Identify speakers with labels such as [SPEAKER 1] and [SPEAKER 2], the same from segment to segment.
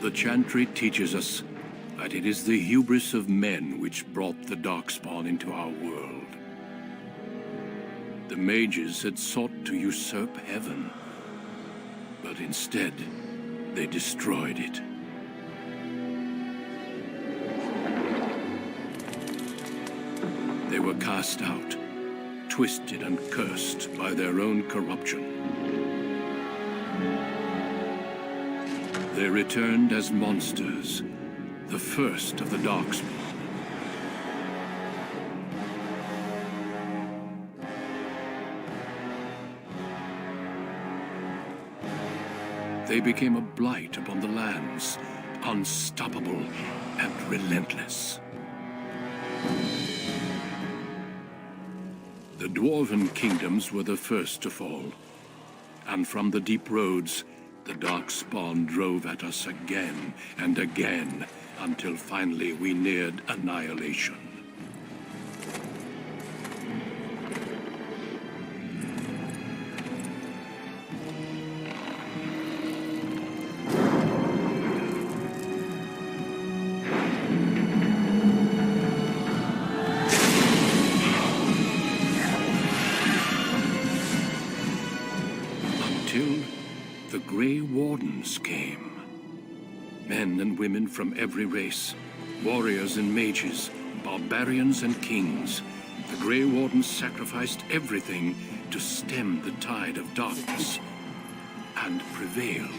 [SPEAKER 1] The Chantry teaches us that it is the hubris of men which brought the Darkspawn into our world. The mages had sought to usurp heaven, but instead, they destroyed it. They were cast out, twisted and cursed by their own corruption. They returned as monsters, the first of the Darkspawn. They became a blight upon the lands, unstoppable and relentless. The Dwarven kingdoms were the first to fall, and from the deep roads, the Darkspawn drove at us again and again, until finally we neared annihilation. Until the Grey Wardens came. Men and women from every race, warriors and mages, barbarians and kings. The Grey Wardens sacrificed everything to stem the tide of darkness, and prevailed.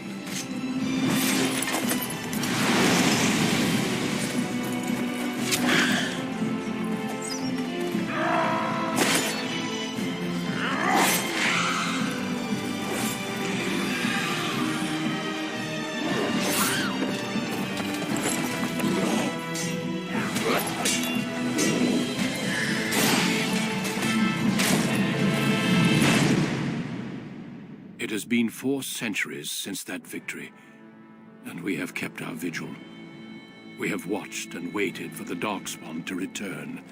[SPEAKER 1] It has been 4 centuries since that victory, and we have kept our vigil. We have watched and waited for the Darkspawn to return.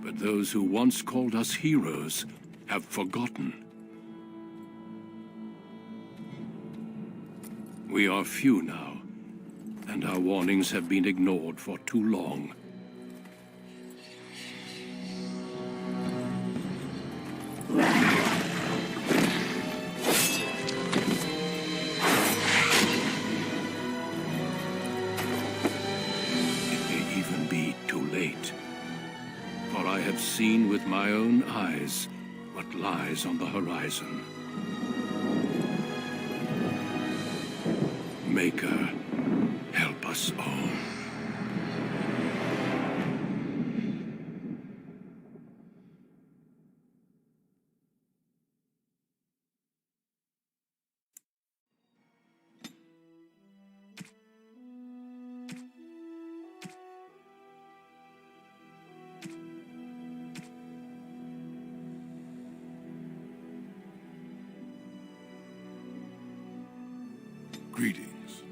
[SPEAKER 1] But those who once called us heroes have forgotten. We are few now, and our warnings have been ignored for too long. For I have seen with my own eyes what lies on the horizon. Maker, help us all.
[SPEAKER 2] Greetings.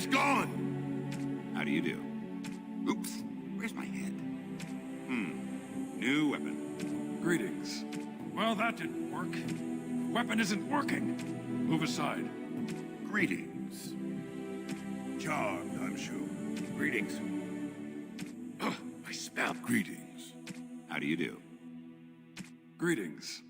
[SPEAKER 2] is gone!
[SPEAKER 3] How do you do? Oops, where's my head? New weapon.
[SPEAKER 4] Greetings. Well, that didn't work. The weapon isn't working. Move aside.
[SPEAKER 2] Greetings. Charmed, I'm sure.
[SPEAKER 1] Greetings. Oh, my spell.
[SPEAKER 2] Greetings.
[SPEAKER 3] How do you do?
[SPEAKER 4] Greetings.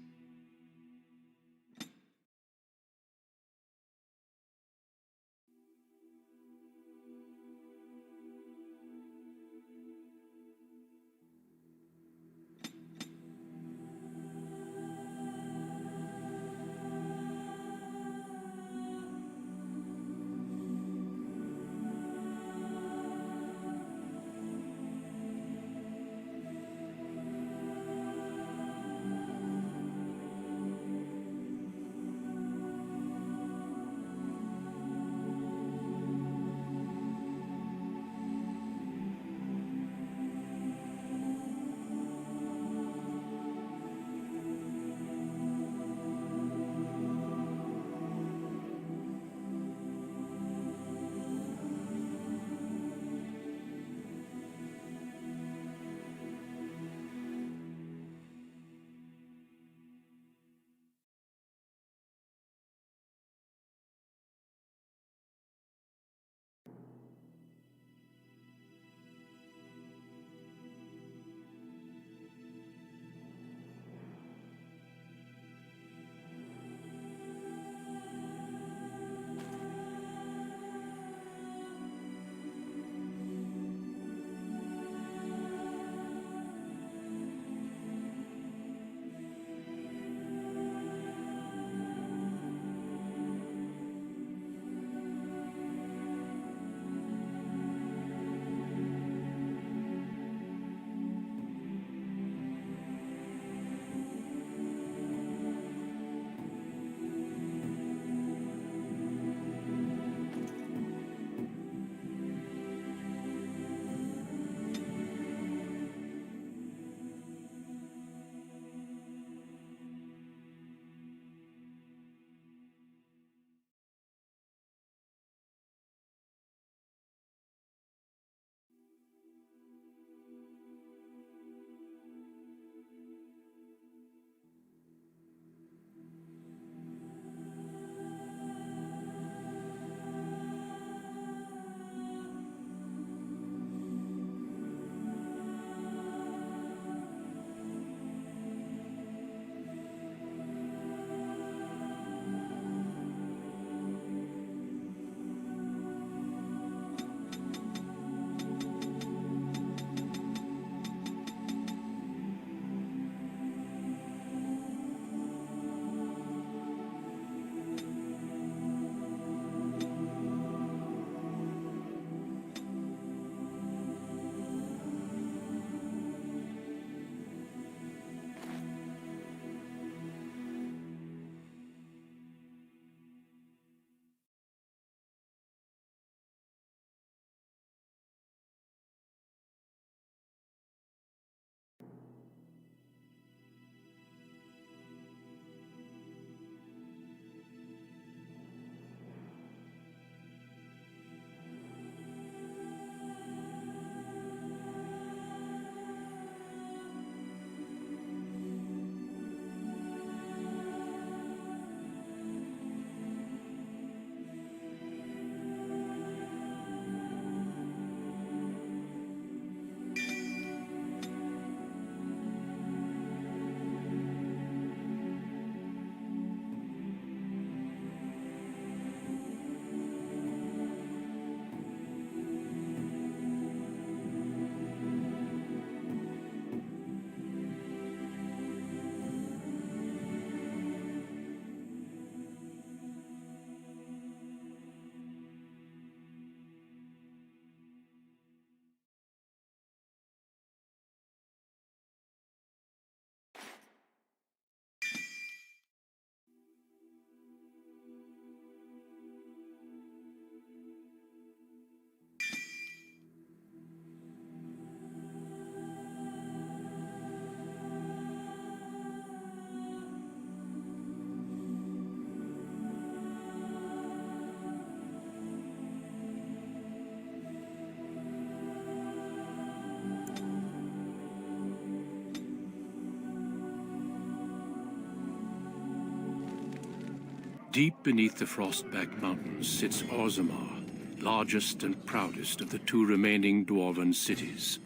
[SPEAKER 1] Deep beneath the Frostback Mountains sits Orzammar, largest and proudest of the two remaining dwarven cities.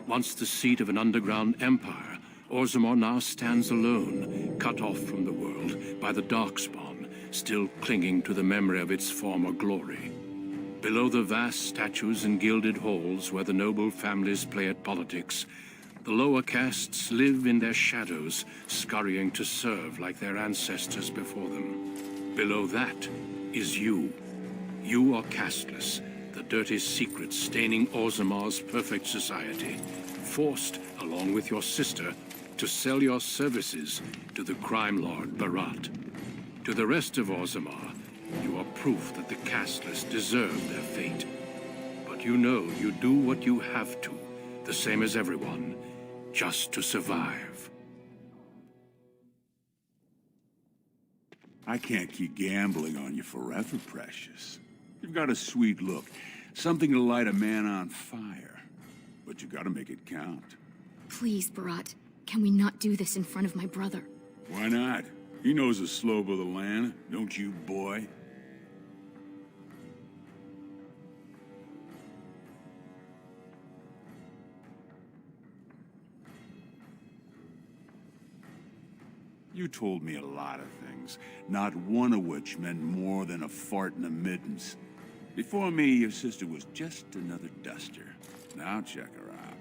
[SPEAKER 1] Once the seat of an underground empire, Orzammar now stands alone, cut off from the world by the Darkspawn, still clinging to the memory of its former glory. Below the vast statues and gilded halls where the noble families play at politics, the lower castes live in their shadows, scurrying to serve like their ancestors before them. Below that is you. You are casteless, the dirty secret staining Orzammar's perfect society, forced, along with your sister, to sell your services to the crime lord Barat. To the rest of Orzammar, you are proof that the casteless deserve their fate. But you know you do what you have to, the same as everyone, just to survive.
[SPEAKER 2] I can't keep gambling on you forever, Precious. You've got a sweet look, something to light a man on fire. But you gotta make it count.
[SPEAKER 5] Please, Barat. Can we not do this in front of my brother?
[SPEAKER 2] Why not? He knows the slope of the land, don't you, boy? You told me a lot of things, not one of which meant more than a fart in the middens. Before me, your sister was just another duster. Now check her out.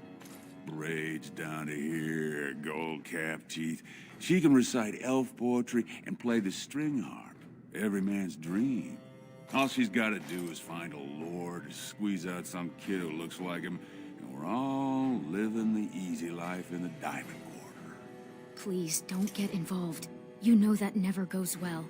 [SPEAKER 2] Braids down to here, gold-capped teeth. She can recite elf poetry and play the string harp. Every man's dream. All she's got to do is find a lord, squeeze out some kid who looks like him, and we're all living the easy life in the Diamond Quarter.
[SPEAKER 5] Please, don't get involved. You know that never goes well.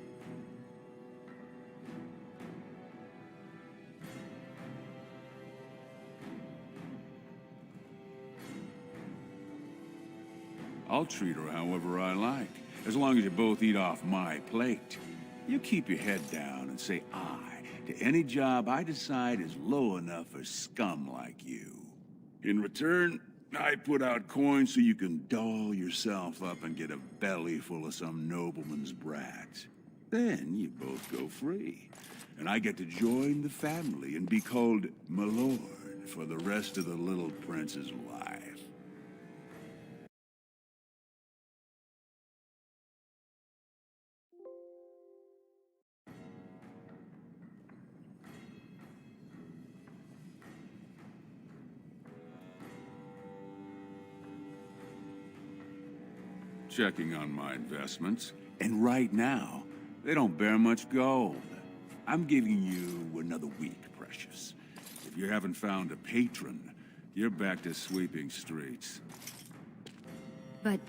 [SPEAKER 2] I'll treat her however I like, as long as you both eat off my plate. You keep your head down and say aye to any job I decide is low enough for scum like you. In return, I put out coins so you can doll yourself up and get a belly full of some nobleman's brats. Then you both go free, and I get to join the family and be called my lord for the rest of the little prince's life. Checking on my investments, and right now, they don't bear much gold. I'm giving you another week, Precious. If you haven't found a patron, you're back to sweeping streets.
[SPEAKER 5] But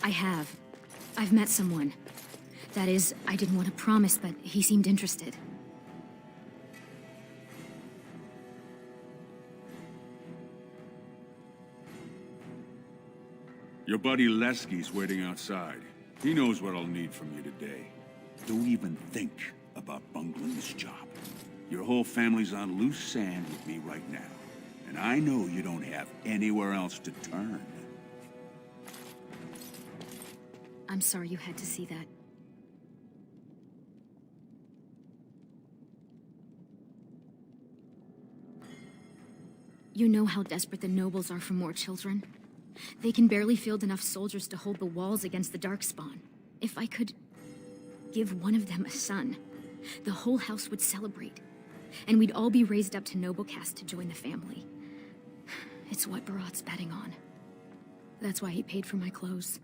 [SPEAKER 5] I have. I've met someone. That is, I didn't want to promise, but he seemed interested.
[SPEAKER 2] Your buddy Lesky's waiting outside. He knows what I'll need from you today. Don't even think about bungling this job. Your whole family's on loose sand with me right now. And I know you don't have anywhere else to turn.
[SPEAKER 5] I'm sorry you had to see that. You know how desperate the nobles are for more children? They can barely field enough soldiers to hold the walls against the Darkspawn. If I could give one of them a son, the whole house would celebrate. And we'd all be raised up to noble caste to join the family. It's what Barat's betting on. That's why he paid for my clothes,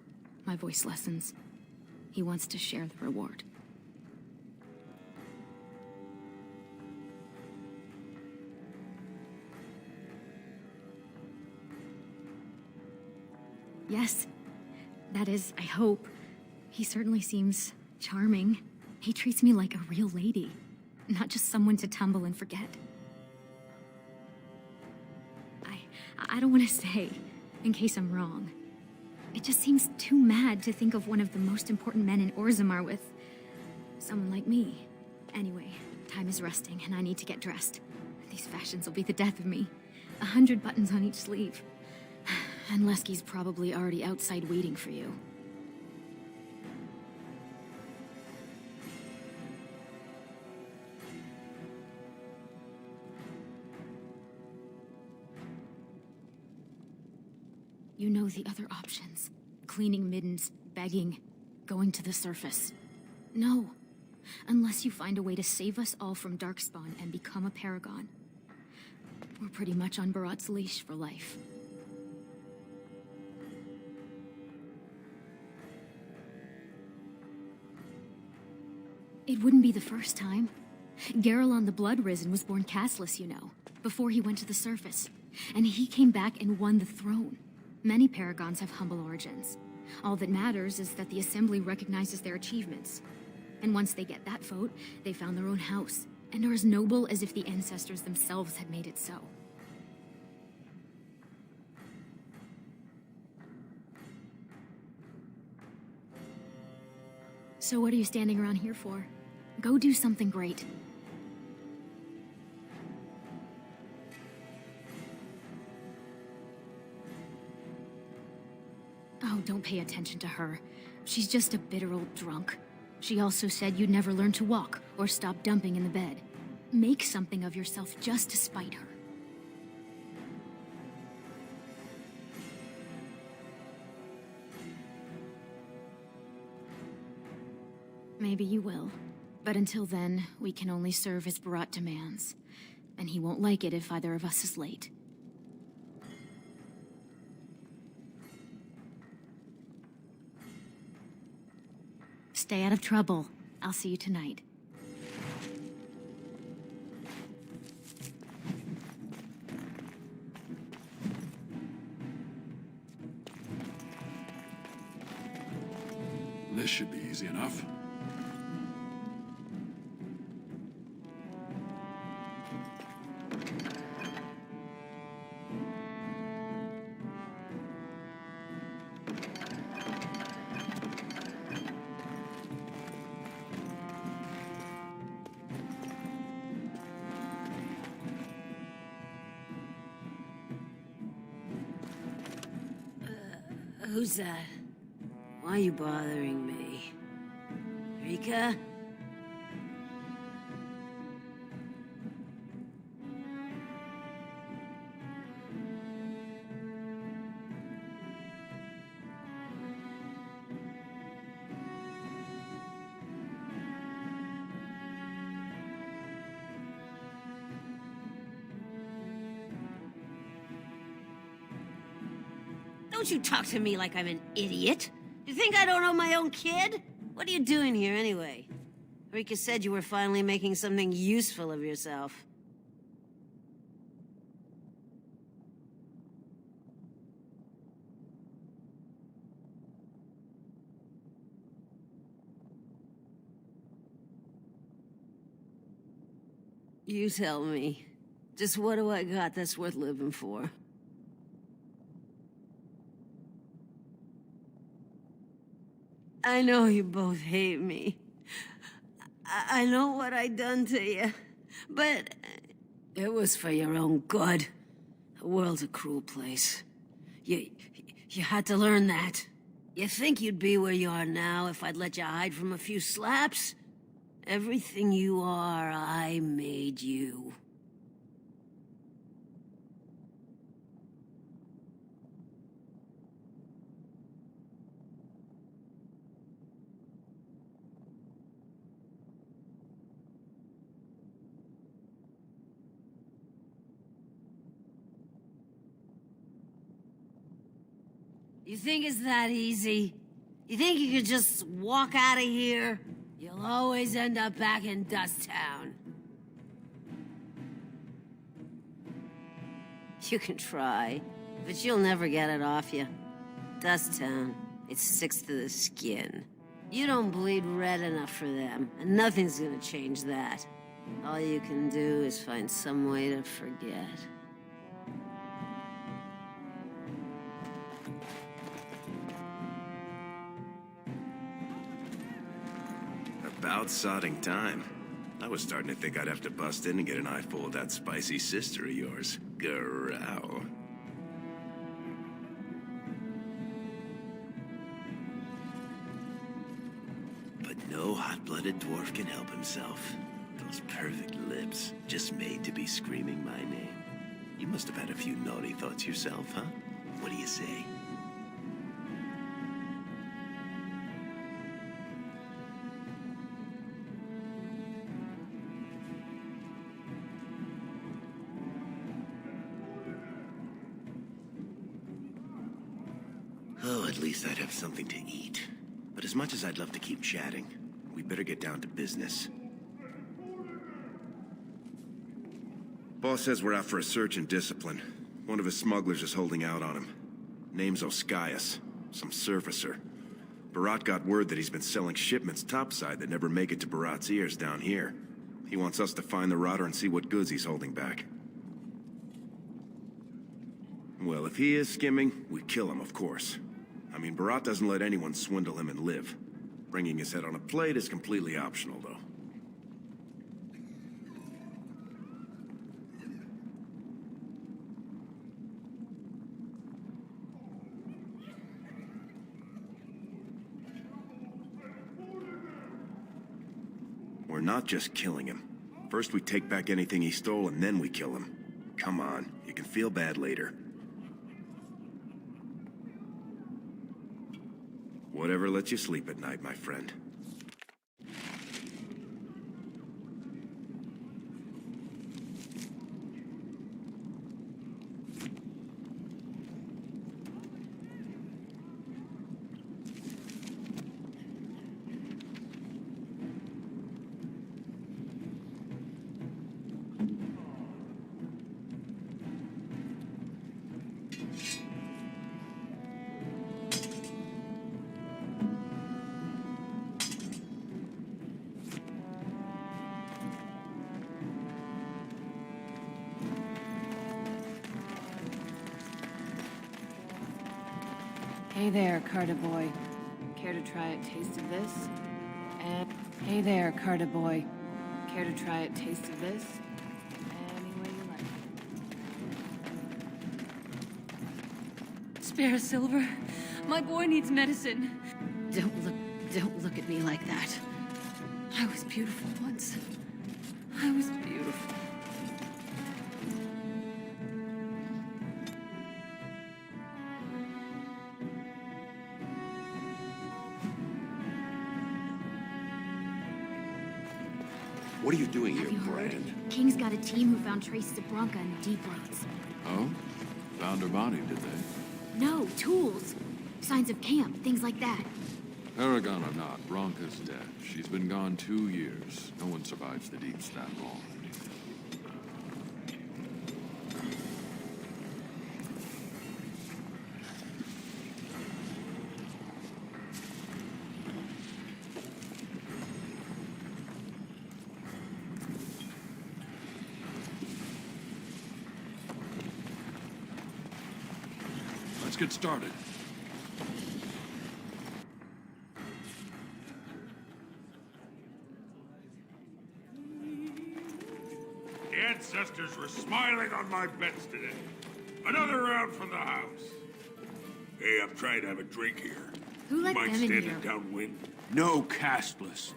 [SPEAKER 5] my voice lessons. He wants to share the reward. Yes. That is, I hope. He certainly seems charming. He treats me like a real lady, not just someone to tumble and forget. I don't want to say, in case I'm wrong. It just seems too mad to think of one of the most important men in Orzammar with someone like me. Anyway, time is rusting and I need to get dressed. These fashions will be the death of me. 100 buttons on each sleeve. And Lesky's probably already outside waiting for you. You know the other options. Cleaning middens, begging, going to the surface. No. Unless you find a way to save us all from Darkspawn and become a Paragon. We're pretty much on Barat's leash for life. It wouldn't be the first time. Garelon the Blood Risen was born castless, you know, before he went to the surface. And he came back and won the throne. Many Paragons have humble origins. All that matters is that the Assembly recognizes their achievements. And once they get that vote, they found their own house, and are as noble as if the ancestors themselves had made it so. So what are you standing around here for? Go do something great. Oh, don't pay attention to her. She's just a bitter old drunk. She also said you'd never learn to walk, or stop dumping in the bed. Make something of yourself just to spite her. Maybe you will. But until then, we can only serve as Barat demands. And he won't like it if either of us is late. Stay out of trouble. I'll see you tonight.
[SPEAKER 4] This should be easy enough.
[SPEAKER 6] Who's that? Why are you bothering me? Rika? Don't you talk to me like I'm an idiot. You think I don't know my own kid? What are you doing here anyway? Rika said you were finally making something useful of yourself. You tell me. Just what do I got that's worth living for? I know you both hate me. I know what I done to you, but it was for your own good. The world's a cruel place. You had to learn that. You think you'd be where you are now if I'd let you hide from a few slaps? Everything you are, I made you. You think it's that easy? You think you could just walk out of here? You'll always end up back in Dust Town. You can try, but you'll never get it off you. Dust Town, it sticks to the skin. You don't bleed red enough for them, and nothing's gonna change that. All you can do is find some way to forget.
[SPEAKER 7] About sodding time. I was starting to think I'd have to bust in and get an eyeful of that spicy sister of yours, Garou. But no hot-blooded dwarf can help himself. Those perfect lips, just made to be screaming my name. You must have had a few naughty thoughts yourself, huh? What do you say? Oh, at least I'd have something to eat. But as much as I'd love to keep chatting, we better get down to business. Boss says we're out for a search and discipline. One of his smugglers is holding out on him. Name's Oscius, some surfacer. Barat got word that he's been selling shipments topside that never make it to Barat's ears down here. He wants us to find the rotter and see what goods he's holding back. Well, if he is skimming, we kill him, of course. I mean, Barat doesn't let anyone swindle him and live. Bringing his head on a plate is completely optional, though. We're not just killing him. First we take back anything he stole and then we kill him. Come on, you can feel bad later. Whatever lets you sleep at night, my friend.
[SPEAKER 8] Hey there, Carter boy. Care to try a taste of this? And hey there, Carter boy. Care to try a taste of this? Any way you like.
[SPEAKER 6] Spare Silver. My boy needs medicine. Don't look at me like that. I was beautiful once. I was beautiful.
[SPEAKER 3] What are you doing
[SPEAKER 5] Have
[SPEAKER 3] here,
[SPEAKER 5] you heard?
[SPEAKER 3] Brand?
[SPEAKER 5] King's got a team who found traces of Bronca in the deep roads.
[SPEAKER 4] Oh? Found her body, did they?
[SPEAKER 5] No, tools. Signs of camp, things like that.
[SPEAKER 4] Paragon or not, Bronca's dead. She's been gone 2 years. No one survives the deeps that long. Let's get started. The ancestors were smiling on my bets today. Another round from the house. Hey, I'm trying to have a drink here.
[SPEAKER 5] Who let
[SPEAKER 4] Mind
[SPEAKER 5] them in
[SPEAKER 4] standing
[SPEAKER 5] here?
[SPEAKER 4] downwind?
[SPEAKER 2] No castless.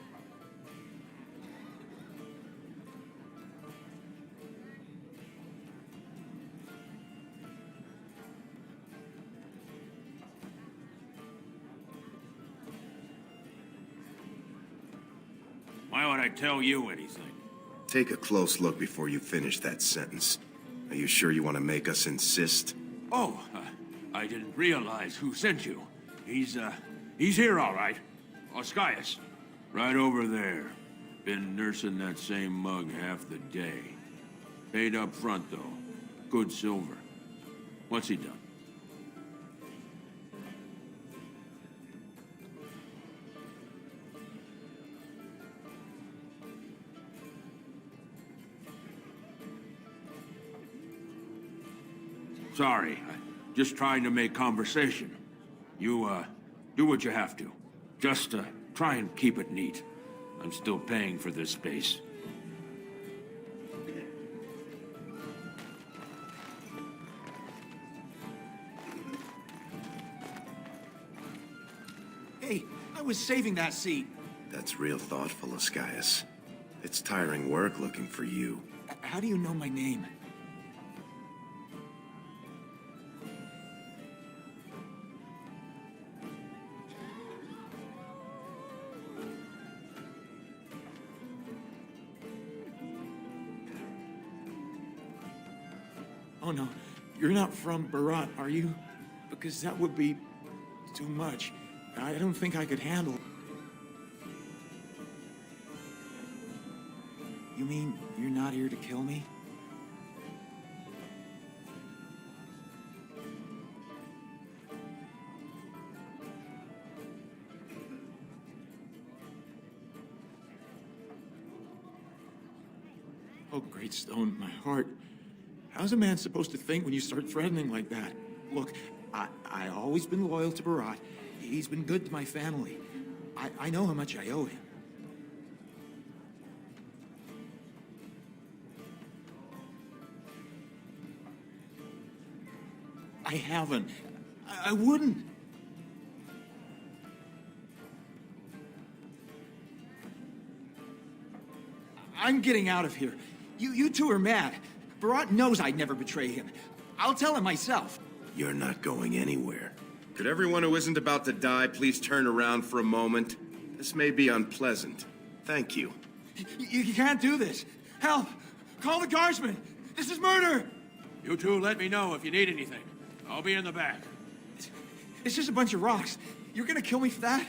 [SPEAKER 4] Why would I tell you anything?
[SPEAKER 7] Take a close look before you finish that sentence. Are you sure you want to make us insist?
[SPEAKER 9] Oh, I didn't realize who sent you. He's here all right. Oscius.
[SPEAKER 4] Right over there. Been nursing that same mug half the day. Paid up front, though. Good silver. What's he done? Sorry, just trying to make conversation. You, do what you have to. Just, try and keep it neat. I'm still paying for this space.
[SPEAKER 9] Hey, I was saving that seat.
[SPEAKER 7] That's real thoughtful, Oscius. It's tiring work looking for you.
[SPEAKER 9] How do you know my name? Oh no, you're not from Barat, are you? Because that would be
[SPEAKER 10] too much. I don't think I could handle. You mean you're not here to kill me? Oh, great stone, my heart. How's a man supposed to think when you start threatening like that? Look, I always been loyal to Barat. He's been good to my family. I know how much I owe him. I haven't. I wouldn't. I'm getting out of here. You two are mad. Barat knows I'd never betray him. I'll tell him myself.
[SPEAKER 7] You're not going anywhere. Could everyone who isn't about to die please turn around for a moment? This may be unpleasant. Thank you.
[SPEAKER 10] You can't do this. Help! Call the guardsmen! This is murder!
[SPEAKER 9] You two let me know if you need anything. I'll be in the back.
[SPEAKER 10] It's just a bunch of rocks. You're gonna kill me for that?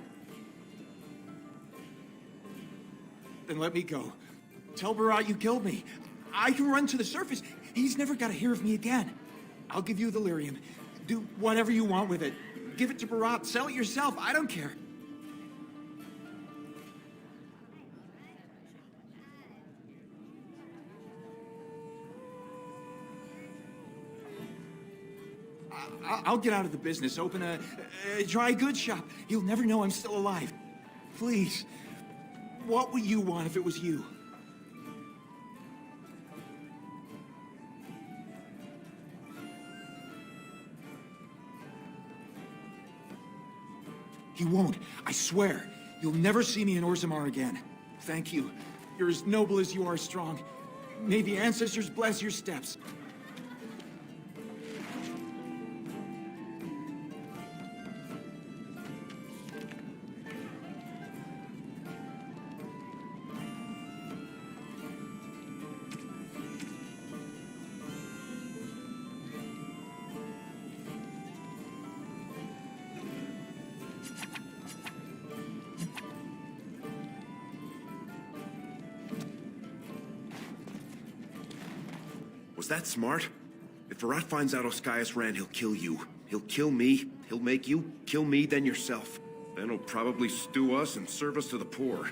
[SPEAKER 10] Then let me go. Tell Barat you killed me. I can run to the surface. He's never got to hear of me again. I'll give you the lyrium. Do whatever you want with it. Give it to Barat. Sell it yourself. I don't care. I'll get out of the business. Open a dry goods shop. He'll never know I'm still alive. Please. What would you want if it was you? He won't. I swear. You'll never see me in Orzammar again. Thank you. You're as noble as you are strong. May the ancestors bless your steps.
[SPEAKER 7] Was that smart? If Barat finds out Oscaius ran, he'll kill you. He'll kill me. He'll make you kill me, then yourself. Then he'll probably stew us and serve us to the poor.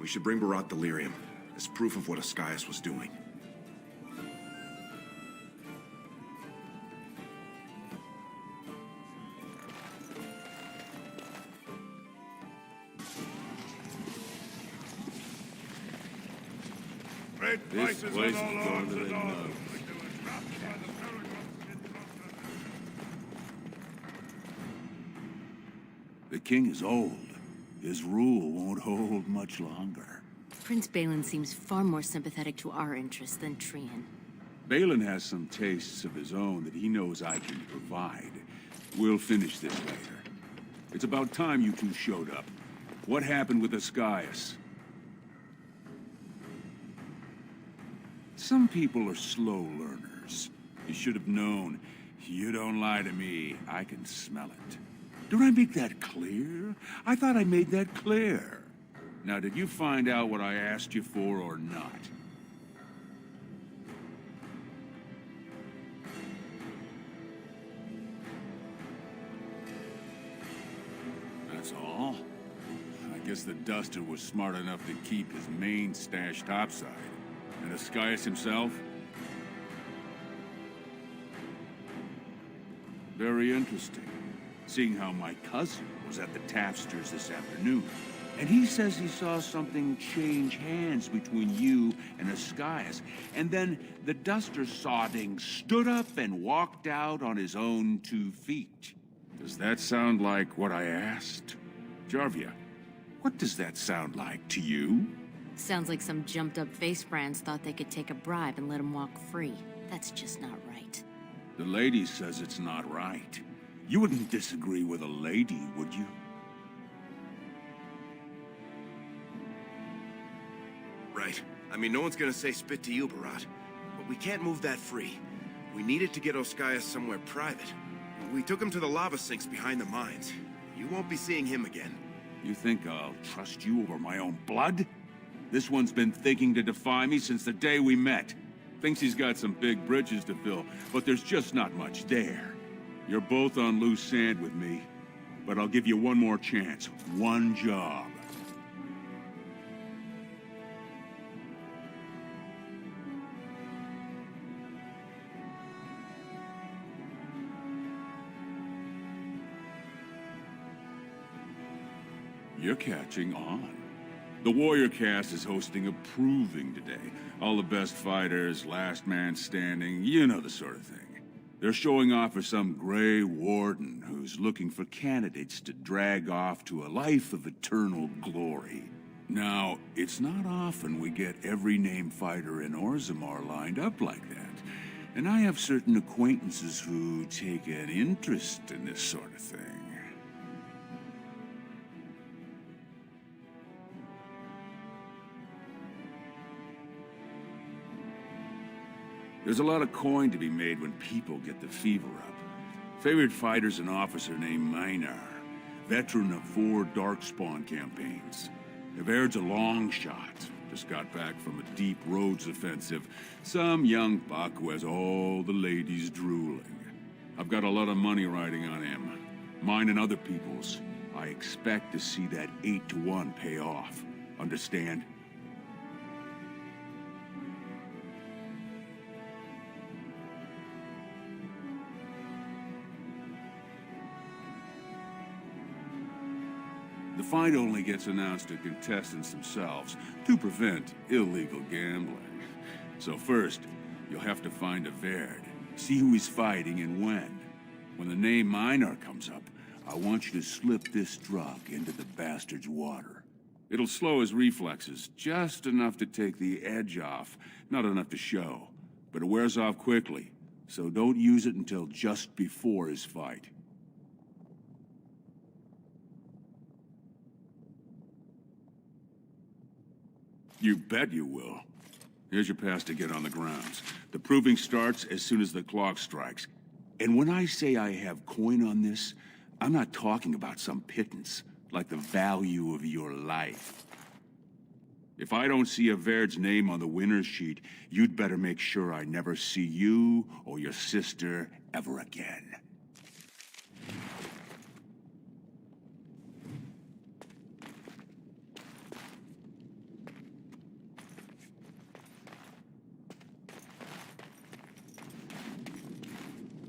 [SPEAKER 7] We should bring Barat delirium as proof of what Oscaius was doing.
[SPEAKER 2] This place is going to the nose. The king is old. His rule won't hold much longer.
[SPEAKER 8] Prince Balin seems far more sympathetic to our interests than Trian.
[SPEAKER 2] Balin has some tastes of his own that he knows I can provide. We'll finish this later. It's about time you two showed up. What happened with Oscaius? Some people are slow learners. You should have known. You don't lie to me. I can smell it. Did I make that clear? I thought I made that clear. Now, did you find out what I asked you for or not? That's all? I guess the Duster was smart enough to keep his main stash topside. And Oscaius himself? Very interesting. Seeing how my cousin was at the tapsters this afternoon. And he says he saw something change hands between you and Oscaius. And then the Duster Sodding stood up and walked out on his own 2 feet. Does that sound like what I asked? Jarvia, what does that sound like to you?
[SPEAKER 8] Sounds like some jumped-up face brands thought they could take a bribe and let him walk free. That's just not right.
[SPEAKER 2] The lady says it's not right. You wouldn't disagree with a lady, would you?
[SPEAKER 7] Right. I mean, no one's gonna say spit to you, Barat. But we can't move that free. We needed to get Oskias somewhere private. We took him to the lava sinks behind the mines. You won't be seeing him again.
[SPEAKER 2] You think I'll trust you over my own blood? This one's been thinking to defy me since the day we met. Thinks he's got some big bridges to fill, but there's just not much there. You're both on loose sand with me, but I'll give you one more chance. One job. You're catching on. The Warrior Cast is hosting a proving today. All the best fighters, last man standing, you know the sort of thing. They're showing off for some Grey Warden who's looking for candidates to drag off to a life of eternal glory. Now, it's not often we get every named fighter in Orzammar lined up like that. And I have certain acquaintances who take an interest in this sort of thing. There's a lot of coin to be made when people get the fever up. Favorite fighter's an officer named Minar, veteran of 4 Darkspawn campaigns. Everd's a long shot, just got back from a deep Rhodes offensive. Some young buck who has all the ladies drooling. I've got a lot of money riding on him. Mine and other people's. I expect to see that 8-to-1 pay off. Understand? The fight only gets announced to contestants themselves to prevent illegal gambling. So first, you'll have to find Everd, see who he's fighting and when. When the name Minar comes up, I want you to slip this drug into the bastard's water. It'll slow his reflexes, just enough to take the edge off, not enough to show. But it wears off quickly, so don't use it until just before his fight. You bet you will. Here's your pass to get on the grounds. The proving starts as soon as the clock strikes. And when I say I have coin on this, I'm not talking about some pittance, like the value of your life. If I don't see Everd's name on the winner's sheet, you'd better make sure I never see you or your sister ever again.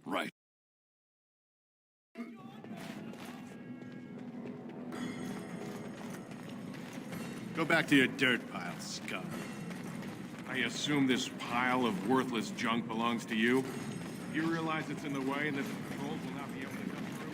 [SPEAKER 2] Right.
[SPEAKER 11] Go back to your dirt pile, scum. I assume this pile of worthless junk belongs to you? You realize it's in the way and that the patrols will not be able to come through?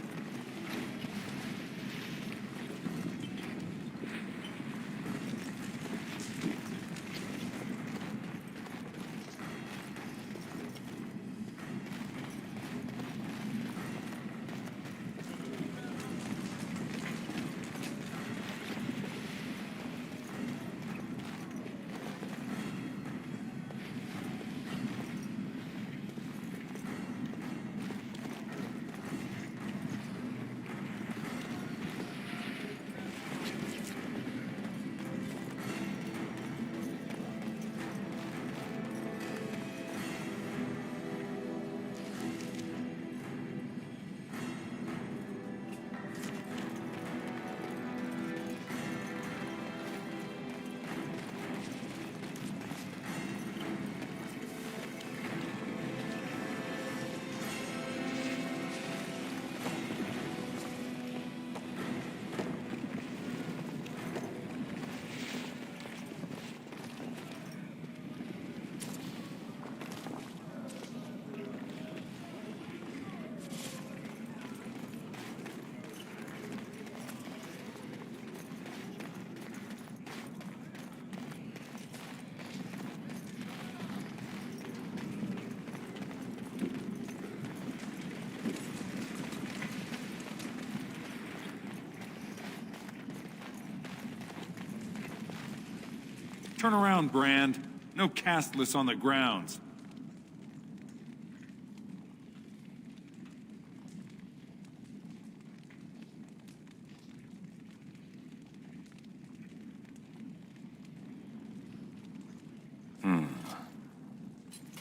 [SPEAKER 12] Turn around, Brand. No castless on the grounds.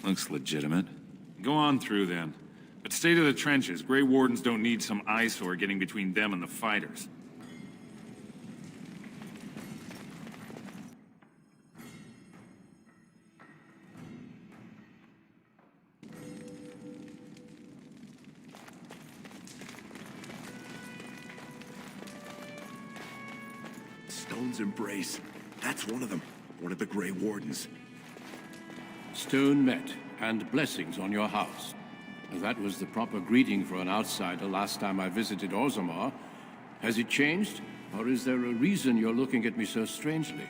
[SPEAKER 12] Looks legitimate. Go on through, then. But stay to the trenches. Grey Wardens don't need some eyesore getting between them and the fighters.
[SPEAKER 7] Stone's Embrace. That's one of them. One of the Grey Wardens.
[SPEAKER 1] Stone met, and blessings on your house. That was the proper greeting for an outsider last time I visited Orzammar. Has it changed? Or is there a reason you're looking at me so strangely?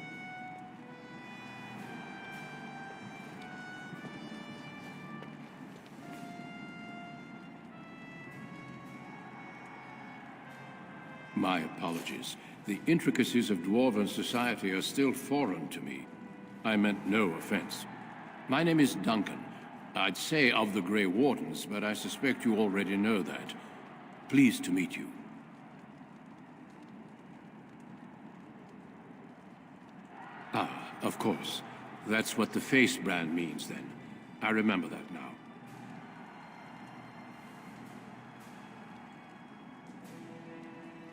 [SPEAKER 1] My apologies. The intricacies of Dwarven society are still foreign to me. I meant no offense. My name is Duncan. I'd say of the Grey Wardens, but I suspect you already know that. Pleased to meet you. Ah, of course. That's what the face brand means, then. I remember that now.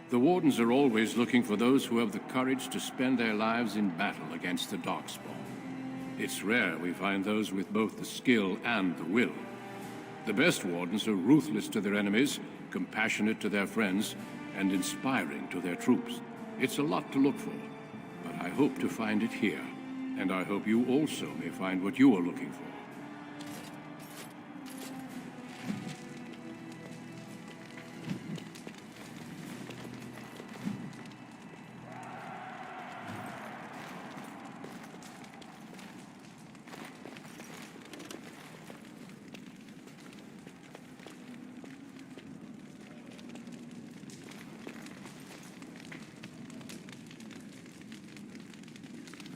[SPEAKER 1] The Wardens are always looking for those who have the courage to spend their lives in battle against the Darkspawn. It's rare we find those with both the skill and the will. The best Wardens are ruthless to their enemies, compassionate to their friends, and inspiring to their troops. It's a lot to look for, but I hope to find it here, and I hope you also may find what you are looking for.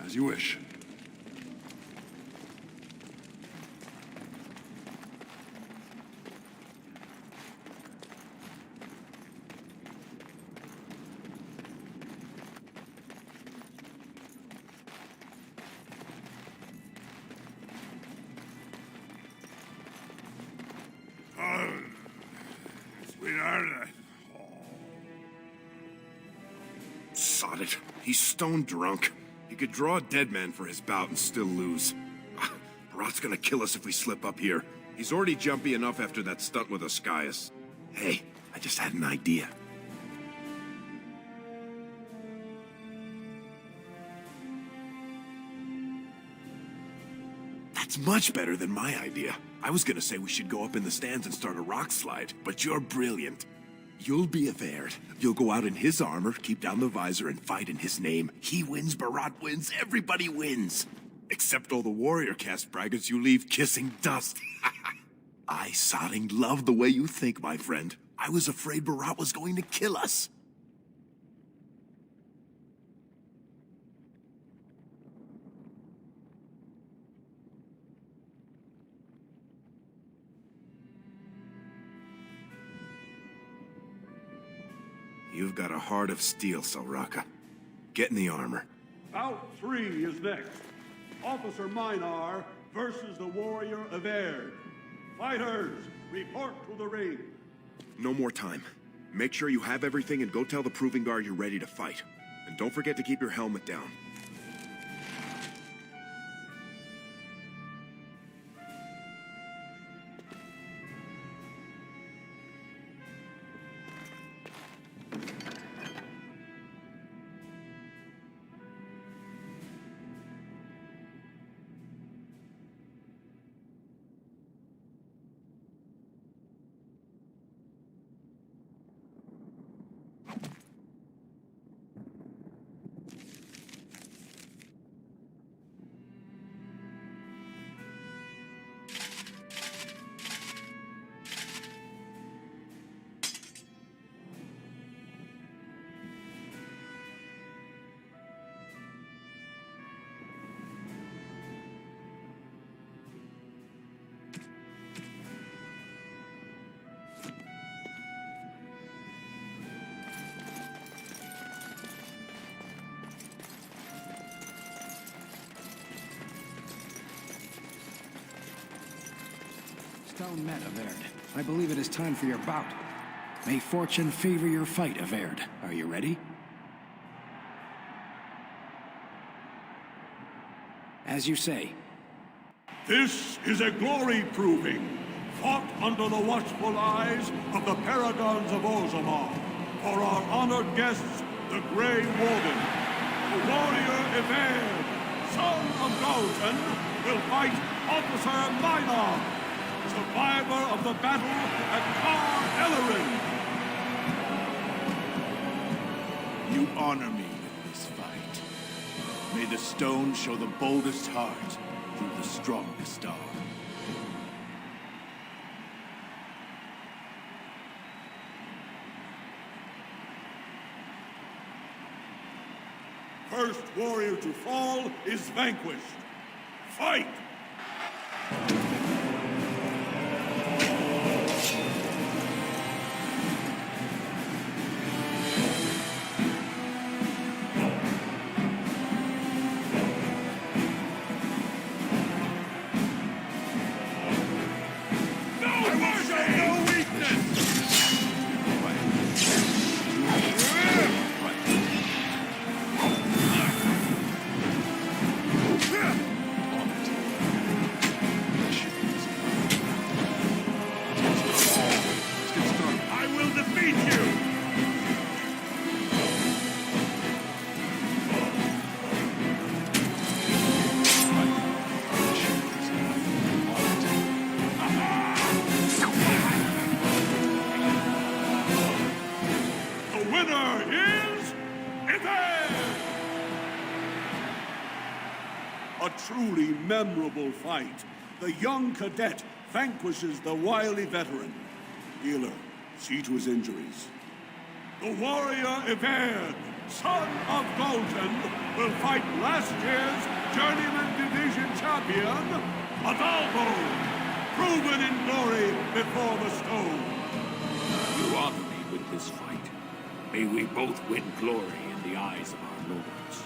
[SPEAKER 2] As you wish.
[SPEAKER 7] Sweetheart, Sod it. He's stone drunk. He could draw a dead man for his bout and still lose. Barat's gonna kill us if we slip up here. He's already jumpy enough after that stunt with Oscius. Hey, I just had an idea. That's much better than my idea. I was gonna say we should go up in the stands and start a rock slide, but you're brilliant. You'll be a Verd. You'll go out in his armor, keep down the visor, and fight in his name. He wins, Barat wins, everybody wins. Except all the warrior caste braggarts you leave kissing dust. I, Sodding, love the way you think, my friend. I was afraid Barat was going to kill us. You've got a heart of steel, Soraka. Get in the armor.
[SPEAKER 13] Bout 3 is next. Officer Minar versus the warrior Averd. Fighters, report to the ring.
[SPEAKER 7] No more time. Make sure you have everything and go tell the Proving Guard you're ready to fight. And don't forget to keep your helmet down.
[SPEAKER 14] stone met, Averd. I believe it is time for your bout. May fortune favor your fight, Averd. Are you ready? As you say.
[SPEAKER 13] This is a glory proving, fought under the watchful eyes of the Paragons of Orzammar, for our honored guests, the Grey Warden. The warrior Everd, son of Galton, will fight Officer Minar, survivor of the battle at Kar Ellerin.
[SPEAKER 2] You honor me with this fight. May the stone show the boldest heart through the strongest arm.
[SPEAKER 13] First warrior to fall is vanquished. Fight! A truly memorable fight. The young cadet vanquishes the wily veteran. Healer, see to his injuries. The warrior Everd, son of Galton, will fight last year's Journeyman Division champion, Adalvo, proven in glory before the stone.
[SPEAKER 4] You honor me with this fight. May we both win glory in the eyes of our lords.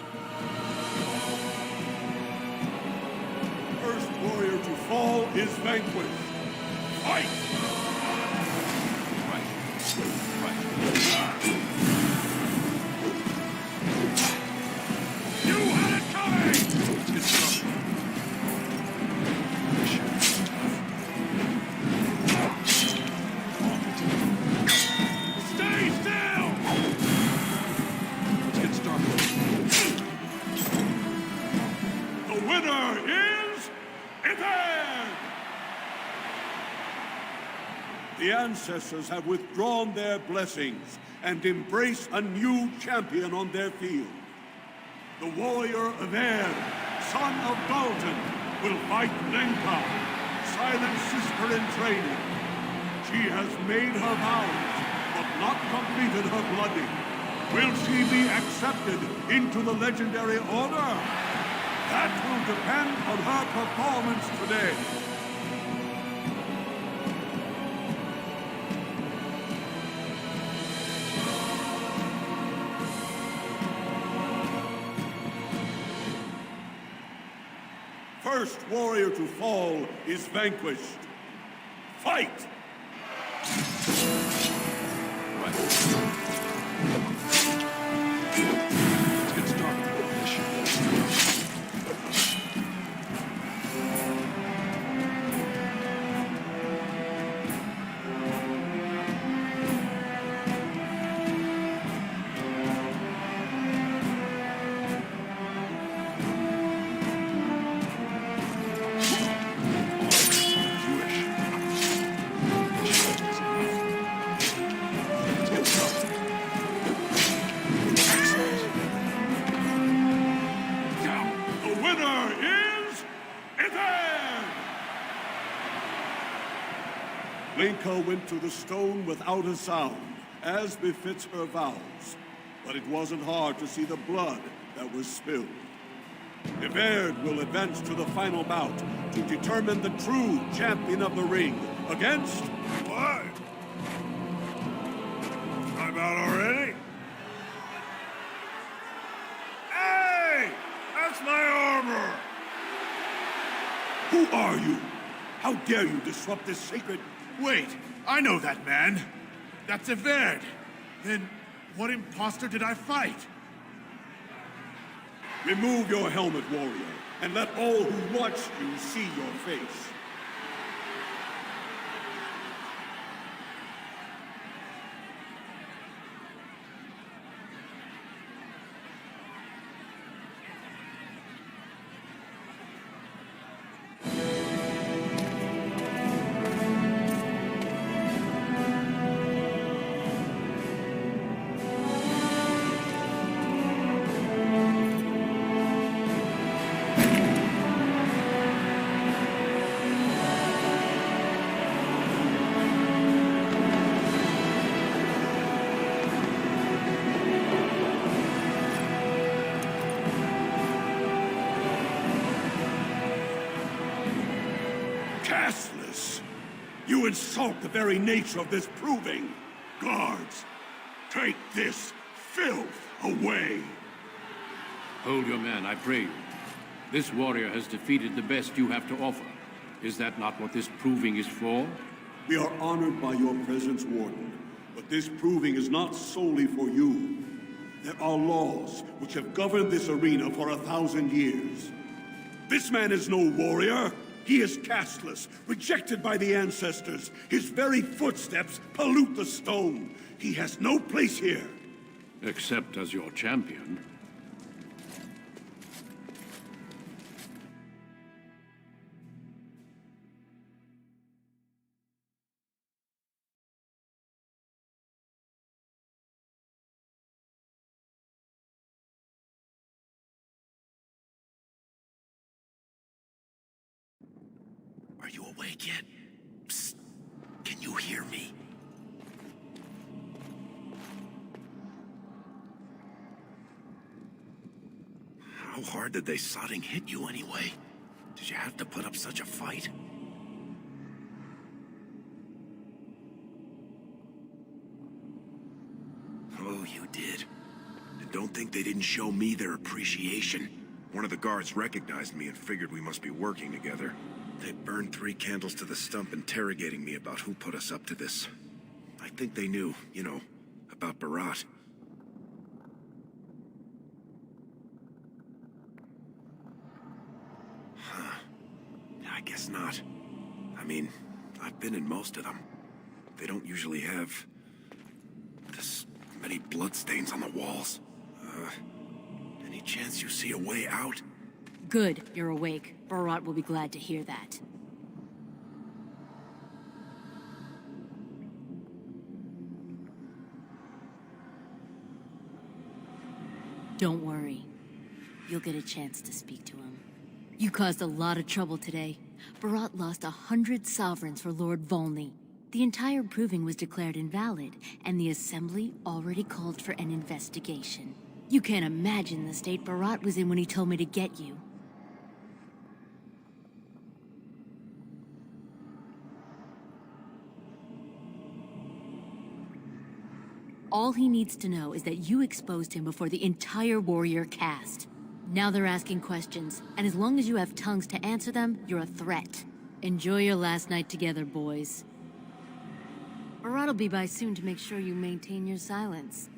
[SPEAKER 13] First warrior to fall is vanquished. Fight! You had it coming! Stay still!
[SPEAKER 2] Let's get started.
[SPEAKER 13] The winner is Everd! The ancestors have withdrawn their blessings and embrace a new champion on their field. The warrior Everd, son of Galton, will fight Lenka, silent sister in training. She has made her vows, but not completed her blooding. Will she be accepted into the legendary order? That will depend on her performance today. First warrior to fall is vanquished. Fight!
[SPEAKER 2] Let's get started.
[SPEAKER 13] Lenka went to the stone without a sound, as befits her vows. But it wasn't hard to see the blood that was spilled. Everd will advance to the final bout to determine the true champion of the ring against...
[SPEAKER 2] What? I'm out already? Hey! That's my armor!
[SPEAKER 13] Who are you? How dare you disrupt this sacred...
[SPEAKER 15] Wait, I know that man. That's Everd. Then what imposter did I fight?
[SPEAKER 13] Remove your helmet, warrior, and let all who watch you see your face. Castless! You insult the very nature of this proving! Guards, take this filth away!
[SPEAKER 1] Hold your man, I pray you. This warrior has defeated the best you have to offer. Is that not what this proving is for?
[SPEAKER 13] We are honored by your presence, Warden, but this proving is not solely for you. There are laws which have governed this arena for 1,000 years. This man is no warrior. He is castless, rejected by the ancestors. His very footsteps pollute the stone. He has no place here.
[SPEAKER 1] Except as your champion.
[SPEAKER 3] Are you awake yet? Psst. Can you hear me? How hard did they sodding hit you anyway? Did you have to put up such a fight? Oh, you did. And don't think they didn't show me their appreciation. One of the guards recognized me and figured we must be working together. They burned 3 candles to the stump interrogating me about who put us up to this. I think they knew, you know, about Barat. Huh. I guess not. I mean, I've been in most of them. They don't usually have this many bloodstains on the walls. Any chance you see a way out?
[SPEAKER 8] Good, you're awake. Barat will be glad to hear that. Don't worry. You'll get a chance to speak to him. You caused a lot of trouble today. Barat lost 100 sovereigns for Lord Volney. The entire proving was declared invalid, and the Assembly already called for an investigation. You can't imagine the state Barat was in when he told me to get you. All he needs to know is that you exposed him before the entire warrior caste. Now they're asking questions, and as long as you have tongues to answer them, you're a threat. Enjoy your last night together, boys. Barat will be by soon to make sure you maintain your silence.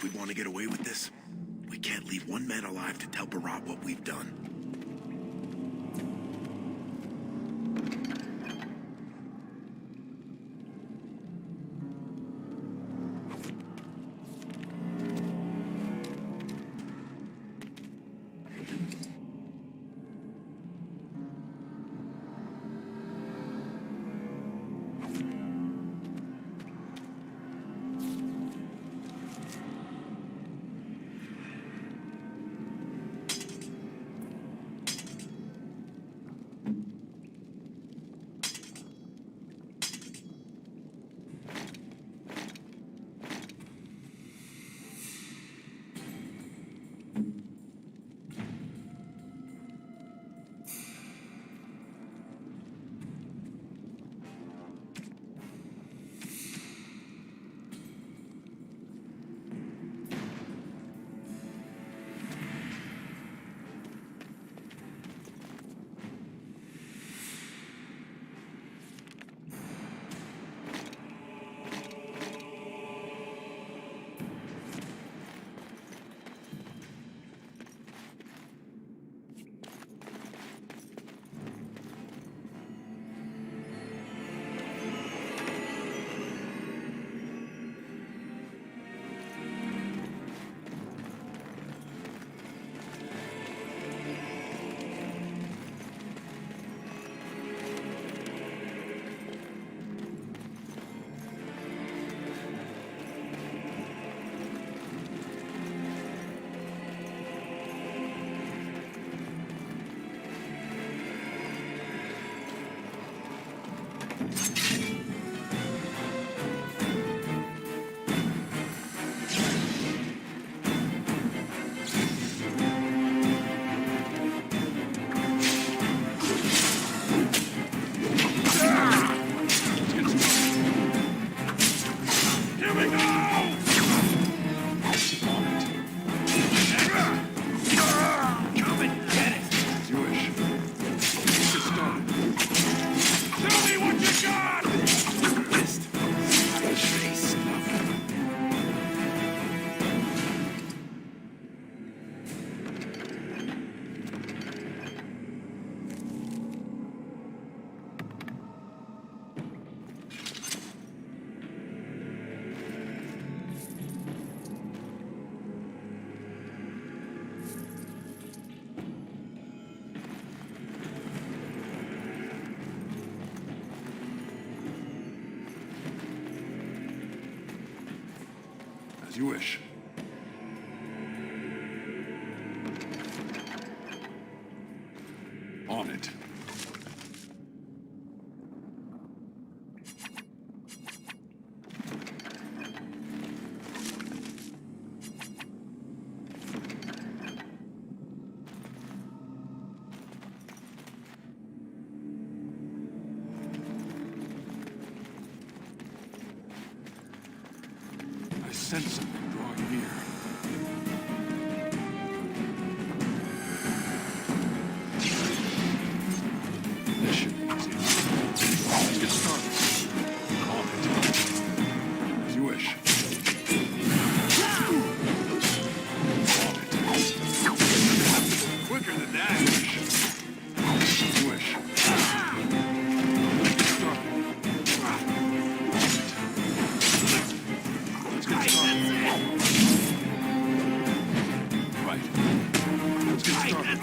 [SPEAKER 3] we want to get away with this, we can't leave one man alive to tell Barat what we've done.
[SPEAKER 1] As you wish. On it. I sense something drawing near. Mission. Let's get started. On it. As you wish. On it. Quicker than that. As you wish. Let's get started. Let's get started. Right. Let's get started.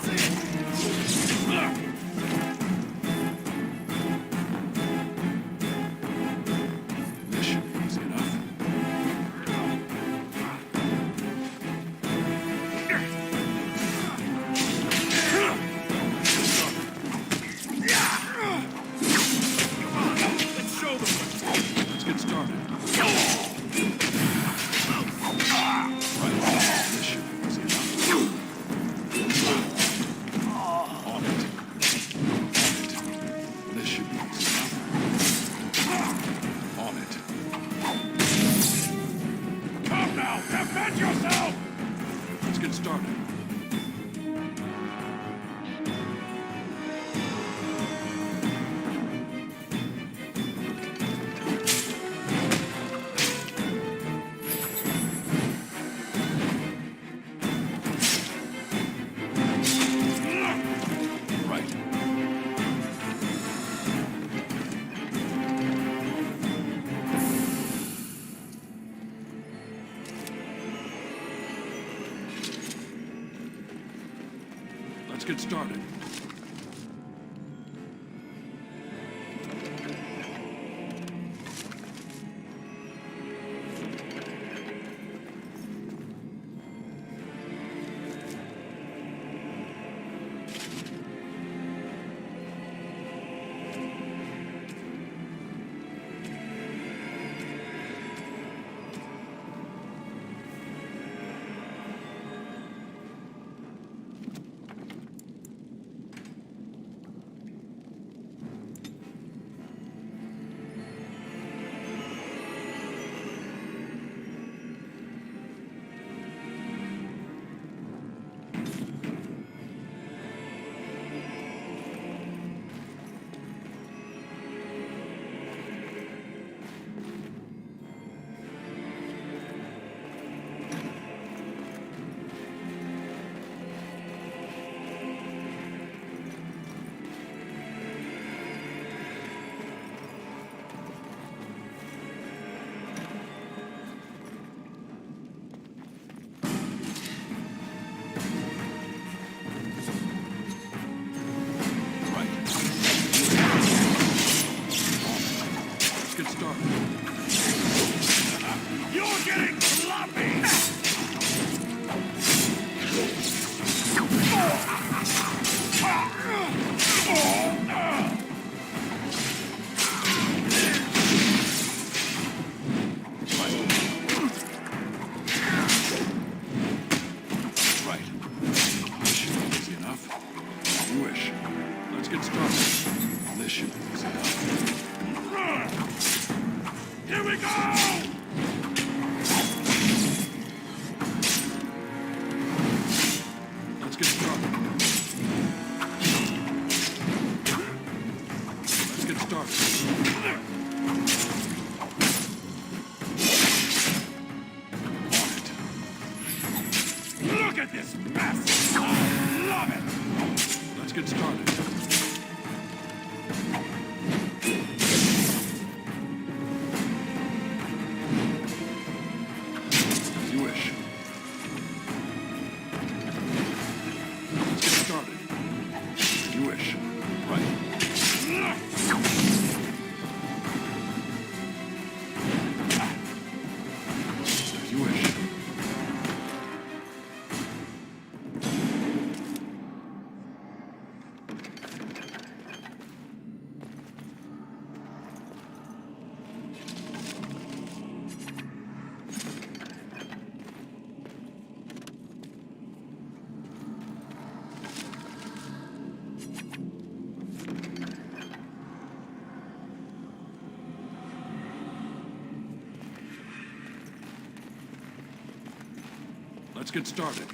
[SPEAKER 1] Mission easy enough. Let's show them. Let's get started. Let's get started. Let's get started. Let's get started.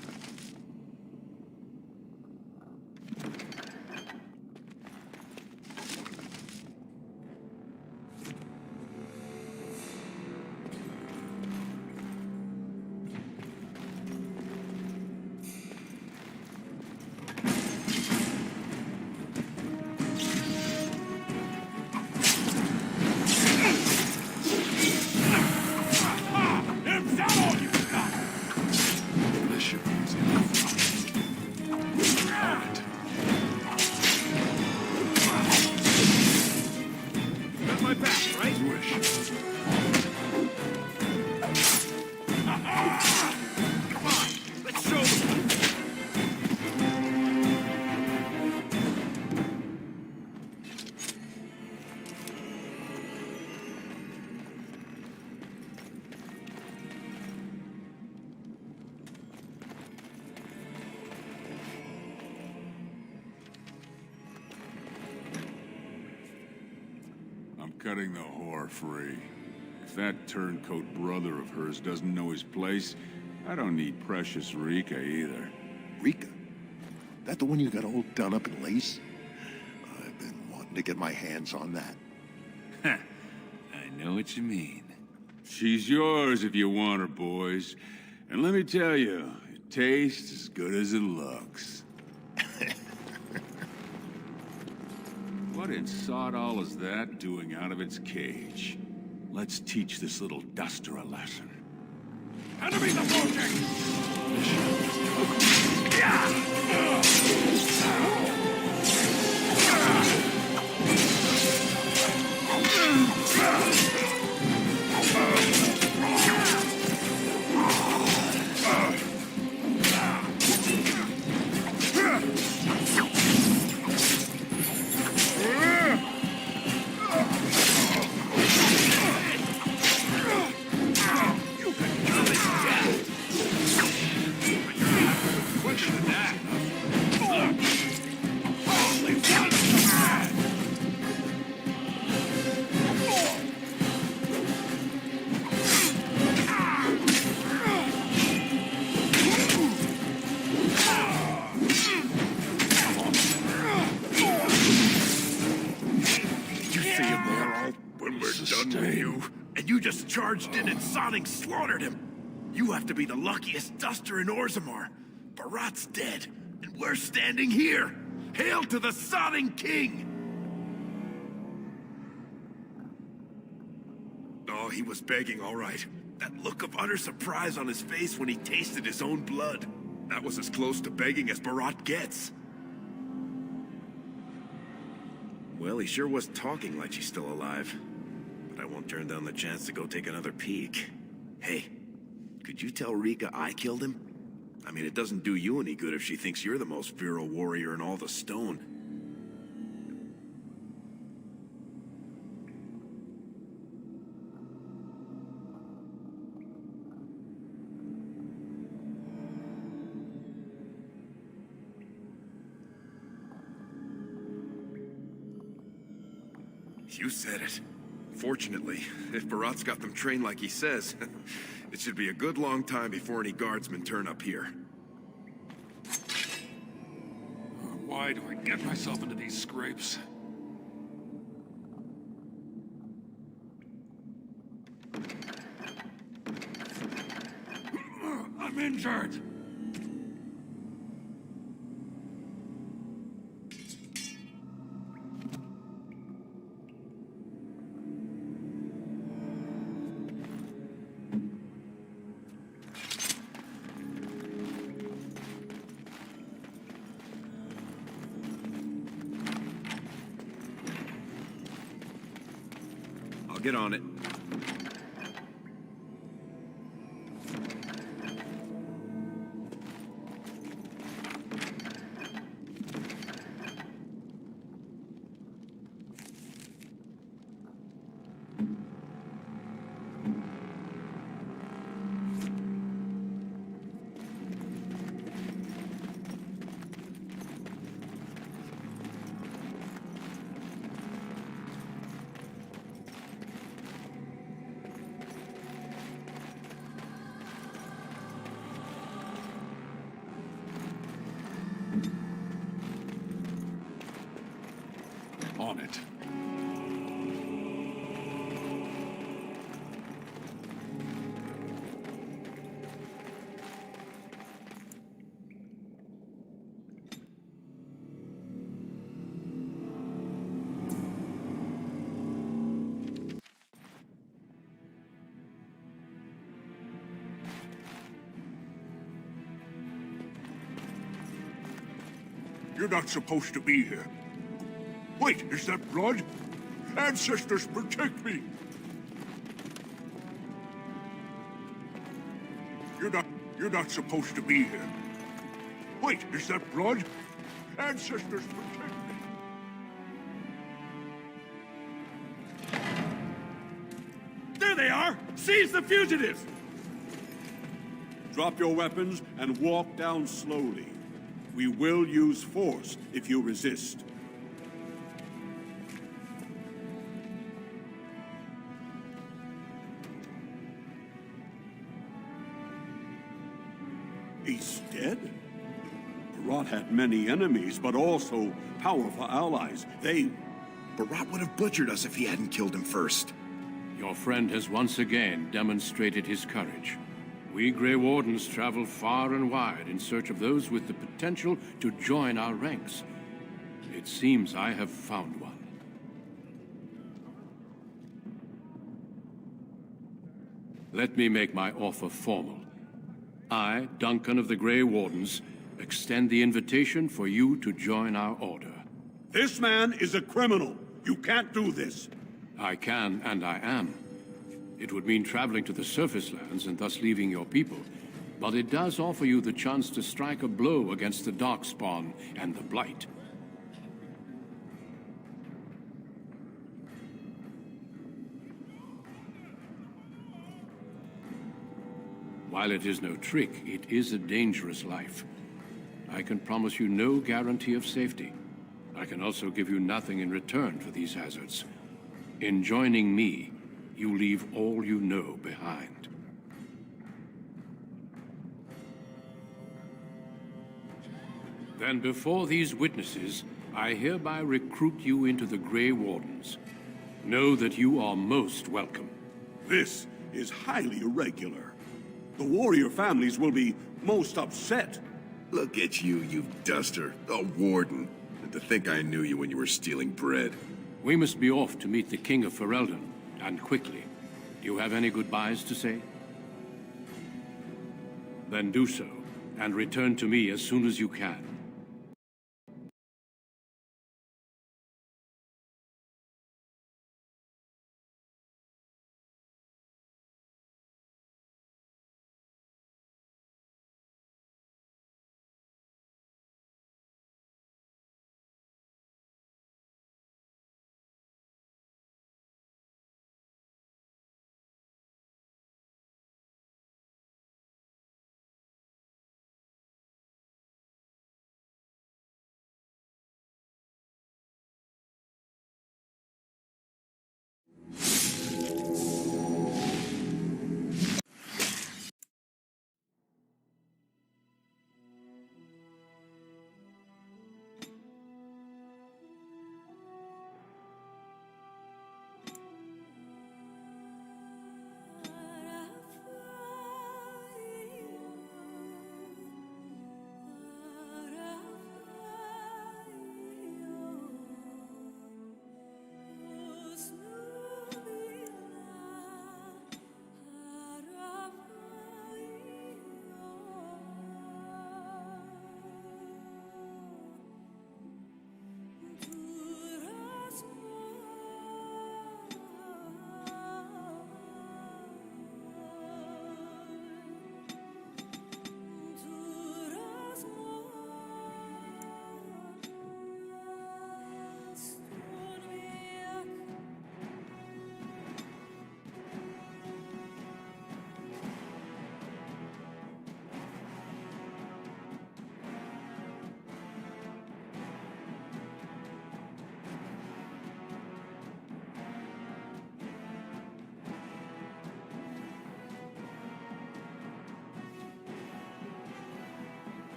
[SPEAKER 2] Cutting the whore free. If that turncoat brother of hers doesn't know his place, I don't need precious Rika either.
[SPEAKER 16] Rika? That the one you got all done up in lace? I've been wanting to get my hands on that.
[SPEAKER 12] I know what you mean.
[SPEAKER 2] She's yours if you want her, boys. And let me tell you, it tastes as good as it looks. What in sod all is that doing out of its cage? Let's teach this little duster a lesson.
[SPEAKER 9] Enemies approaching!
[SPEAKER 3] When we're done with you, and you just charged in and Sonic slaughtered him. You have to be the luckiest duster in Orzammar. Barat's dead, and we're standing here. Hail to the Sodding King! Oh, he was begging, all right. That look of utter surprise on his face when he tasted his own blood. That was as close to begging as Barat gets. Well, he sure was talking like she's still alive. But I won't turn down the chance to go take another peek. Hey, could you tell Rika I killed him? I mean, it doesn't do you any good if she thinks you're the most virile warrior in all the stone. You said it. Fortunately, if Barat's got them trained like he says, it should be a good long time before any guardsmen turn up here.
[SPEAKER 12] Why do I get myself into these scrapes? I'm injured!
[SPEAKER 3] I'll get on it.
[SPEAKER 12] On it.
[SPEAKER 13] You're not supposed to be here. Wait, is that blood? Ancestors, protect me! You're not supposed to be here. Wait, is that blood? Ancestors, protect me!
[SPEAKER 9] There they are! Seize the fugitives!
[SPEAKER 13] Drop your weapons and walk down slowly. We will use force if you resist. He's dead? Barat had many enemies, but also powerful allies.
[SPEAKER 3] Barat would have butchered us if he hadn't killed him first.
[SPEAKER 1] Your friend has once again demonstrated his courage. We Grey Wardens travel far and wide in search of those with the potential to join our ranks. It seems I have found one. Let me make my offer formal. I, Duncan of the Grey Wardens, extend the invitation for you to join our order.
[SPEAKER 13] This man is a criminal. You can't do this.
[SPEAKER 1] I can and I am. It would mean traveling to the surface lands and thus leaving your people, but it does offer you the chance to strike a blow against the Darkspawn and the Blight. While it is no trick, it is a dangerous life. I can promise you no guarantee of safety. I can also give you nothing in return for these hazards. In joining me, you leave all you know behind. Then before these witnesses, I hereby recruit you into the Grey Wardens. Know that you are most welcome.
[SPEAKER 13] This is highly irregular. The warrior families will be most upset.
[SPEAKER 7] Look at you, you duster. A warden. And to think I knew you when you were stealing bread.
[SPEAKER 1] We must be off to meet the King of Ferelden, and quickly. Do you have any goodbyes to say? Then do so, and return to me as soon as you can.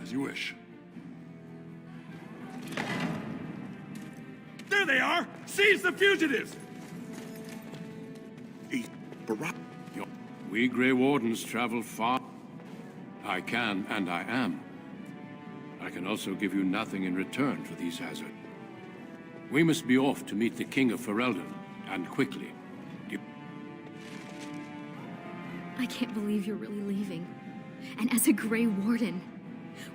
[SPEAKER 13] As you wish.
[SPEAKER 15] There they are! Seize the fugitives!
[SPEAKER 7] Barat.
[SPEAKER 1] We Grey Wardens travel far. I can and I am. I can also give you nothing in return for these hazards. We must be off to meet the King of Ferelden, and quickly.
[SPEAKER 5] I can't believe you're really leaving. And as a Grey Warden.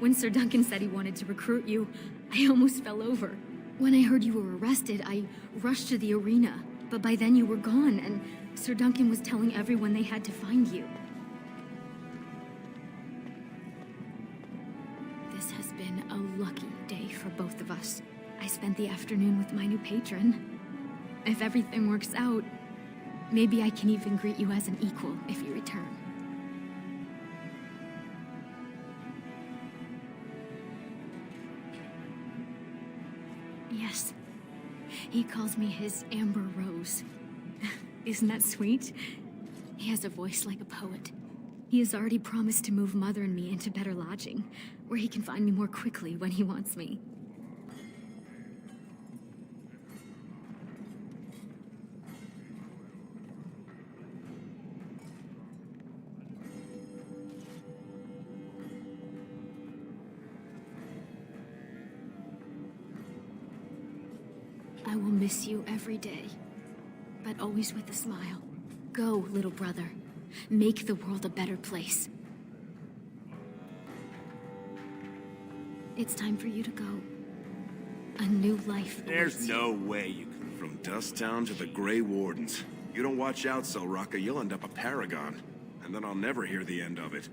[SPEAKER 5] When Sir Duncan said he wanted to recruit you, I almost fell over. When I heard you were arrested, I rushed to the arena. But by then you were gone, and Sir Duncan was telling everyone they had to find you. This has been a lucky day for both of us. I spent the afternoon with my new patron. If everything works out, maybe I can even greet you as an equal if you return. Yes. He calls me his Amber Rose. Isn't that sweet? He has a voice like a poet. He has already promised to move Mother and me into better lodging, where he can find me more quickly when he wants me. I will miss you every day, but always with a smile. Go, little brother. Make the world a better place. It's time for you to go. A new life awaits
[SPEAKER 3] There's
[SPEAKER 5] you.
[SPEAKER 3] no way you can... From Dusttown to the Grey Wardens. You don't watch out, Selraka, you'll end up a paragon. And then I'll never hear the end of it.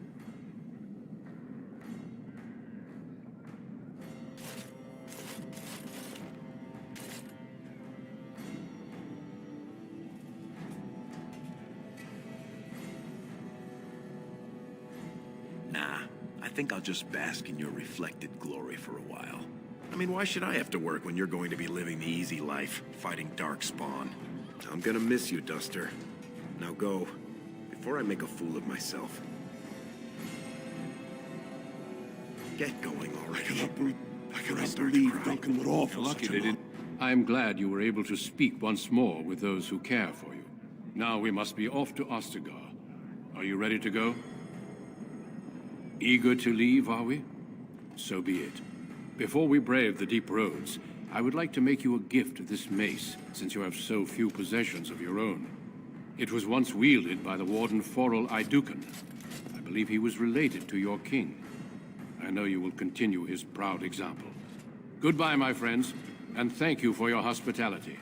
[SPEAKER 3] Nah, I think I'll just bask in your reflected glory for a while. I mean, why should I have to work when you're going to be living the easy life, fighting Darkspawn? I'm gonna miss you, Duster. Now go, before I make a fool of myself. Get going already.
[SPEAKER 13] I cannot believe Duncan would offer
[SPEAKER 1] You're lucky
[SPEAKER 13] such
[SPEAKER 1] they
[SPEAKER 13] an
[SPEAKER 1] didn't. I'm glad you were able to speak once more with those who care for you. Now we must be off to Ostagar. Are you ready to go? Eager to leave, are we? So be it. Before we brave the deep roads, I would like to make you a gift of this mace, since you have so few possessions of your own. It was once wielded by the Warden Forel Idukan. I believe he was related to your king. I know you will continue his proud example. Goodbye, my friends, and thank you for your hospitality.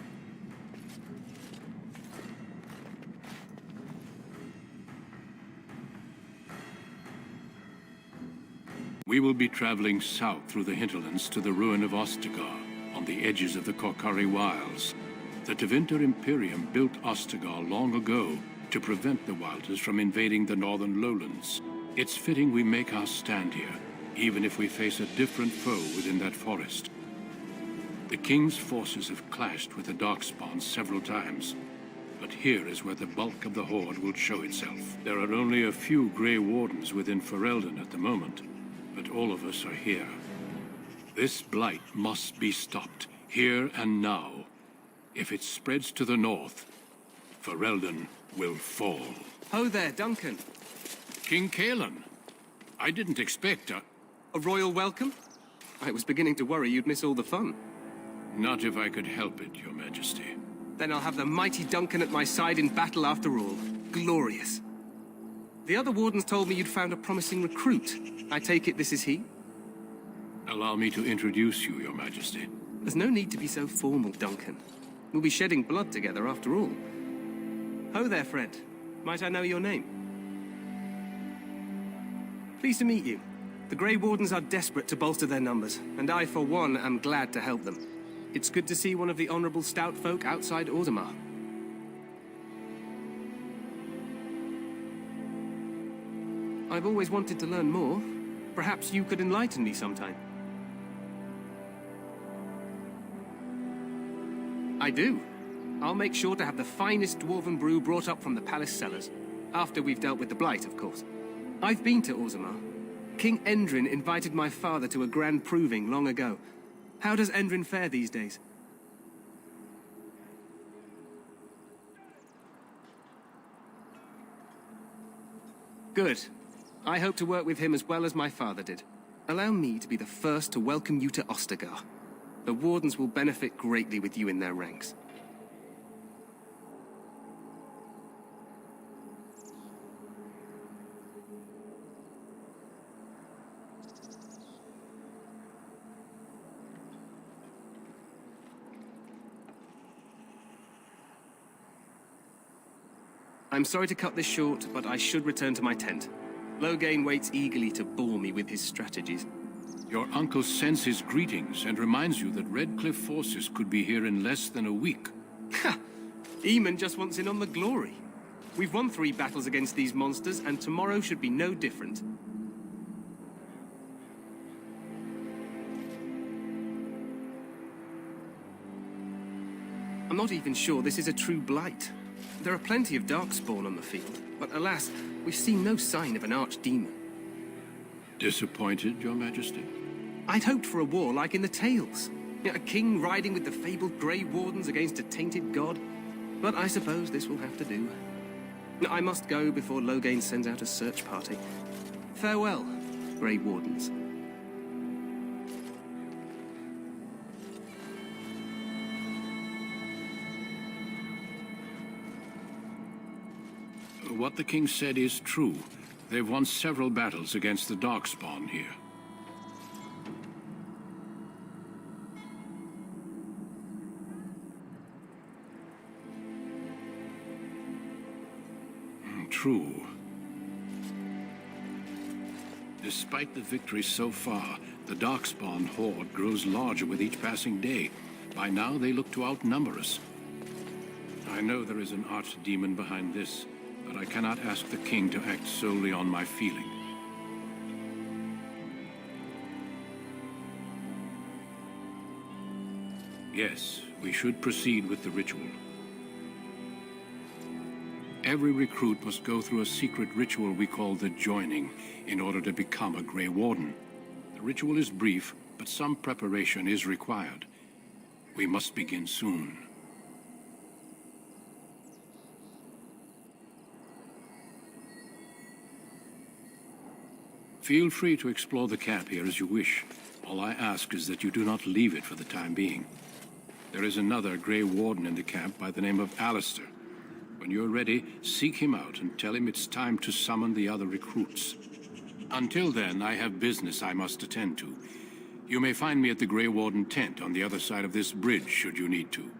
[SPEAKER 1] We will be traveling south through the hinterlands to the ruin of Ostagar, on the edges of the Korcari Wilds. The Tevinter Imperium built Ostagar long ago to prevent the Wilders from invading the northern lowlands. It's fitting we make our stand here, even if we face a different foe within that forest. The King's forces have clashed with the Darkspawn several times, but here is where the bulk of the Horde will show itself. There are only a few Grey Wardens within Ferelden at the moment, but all of us are here. This blight must be stopped, here and now. If it spreads to the north, Ferelden will fall.
[SPEAKER 17] Ho there, Duncan.
[SPEAKER 1] King Cailan. I didn't expect a
[SPEAKER 17] royal welcome? I was beginning to worry you'd miss all the fun.
[SPEAKER 1] Not if I could help it, Your Majesty.
[SPEAKER 17] Then I'll have the mighty Duncan at my side in battle after all. Glorious. The other wardens told me you'd found a promising recruit. I take it this is he?
[SPEAKER 1] Allow me to introduce you, Your Majesty.
[SPEAKER 17] There's no need to be so formal, Duncan. We'll be shedding blood together after all. Ho there, friend. Might I know your name? Pleased to meet you. The Grey Wardens are desperate to bolster their numbers, and I, for one, am glad to help them. It's good to see one of the honorable stout folk outside Orzammar. I've always wanted to learn more. Perhaps you could enlighten me sometime. I do. I'll make sure to have the finest dwarven brew brought up from the palace cellars. After we've dealt with the blight, of course. I've been to Orzammar. King Endrin invited my father to a grand proving long ago. How does Endrin fare these days? Good. I hope to work with him as well as my father did. Allow me to be the first to welcome you to Ostagar. The Wardens will benefit greatly with you in their ranks. I'm sorry to cut this short, but I should return to my tent. Loghain waits eagerly to bore me with his strategies.
[SPEAKER 1] Your uncle sends his greetings and reminds you that Redcliffe forces could be here in less than a week.
[SPEAKER 17] Ha! Eamon just wants in on the glory. We've won 3 battles against these monsters, and tomorrow should be no different. I'm not even sure this is a true blight. There are plenty of darkspawn on the field, but alas, we've seen no sign of an archdemon.
[SPEAKER 1] Disappointed, Your Majesty?
[SPEAKER 17] I'd hoped for a war like in the tales. A king riding with the fabled Grey Wardens against a tainted god. But I suppose this will have to do. I must go before Loghain sends out a search party. Farewell, Grey Wardens.
[SPEAKER 1] What the king said is true. They've won several battles against the Darkspawn here. True. Despite the victory so far, the Darkspawn horde grows larger with each passing day. By now, they look to outnumber us. I know there is an archdemon behind this, but I cannot ask the king to act solely on my feeling. Yes, we should proceed with the ritual. Every recruit must go through a secret ritual we call the Joining in order to become a Grey Warden. The ritual is brief, but some preparation is required. We must begin soon. Feel free to explore the camp here as you wish. All I ask is that you do not leave it for the time being. There is another Grey Warden in the camp by the name of Alistair. When you're ready, seek him out and tell him it's time to summon the other recruits. Until then, I have business I must attend to. You may find me at the Grey Warden tent on the other side of this bridge, should you need to.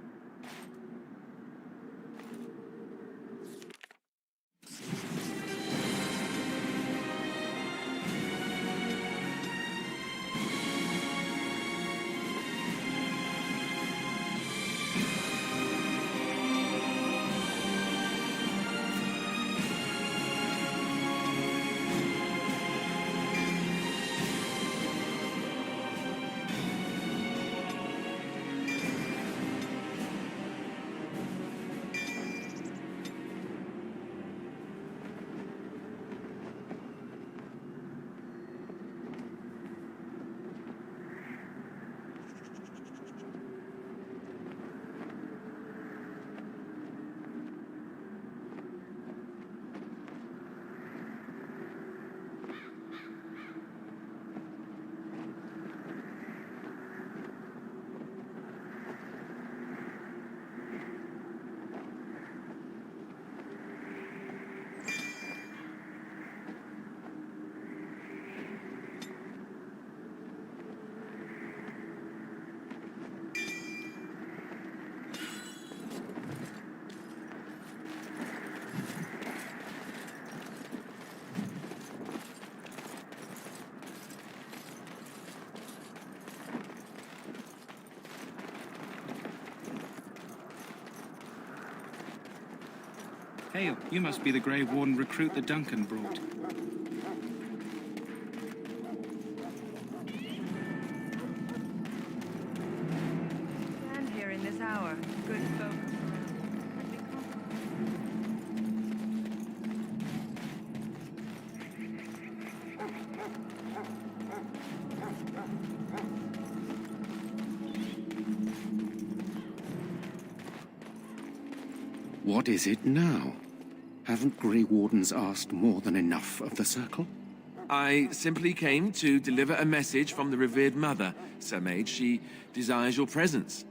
[SPEAKER 17] Hail, you must be the Grey Warden recruit that Duncan brought.
[SPEAKER 18] Stand here in this hour, good folk.
[SPEAKER 19] What is it now? Haven't Grey Wardens asked more than enough of the Circle?
[SPEAKER 20] I simply came to deliver a message from the revered mother, Sir Mage. She desires your presence.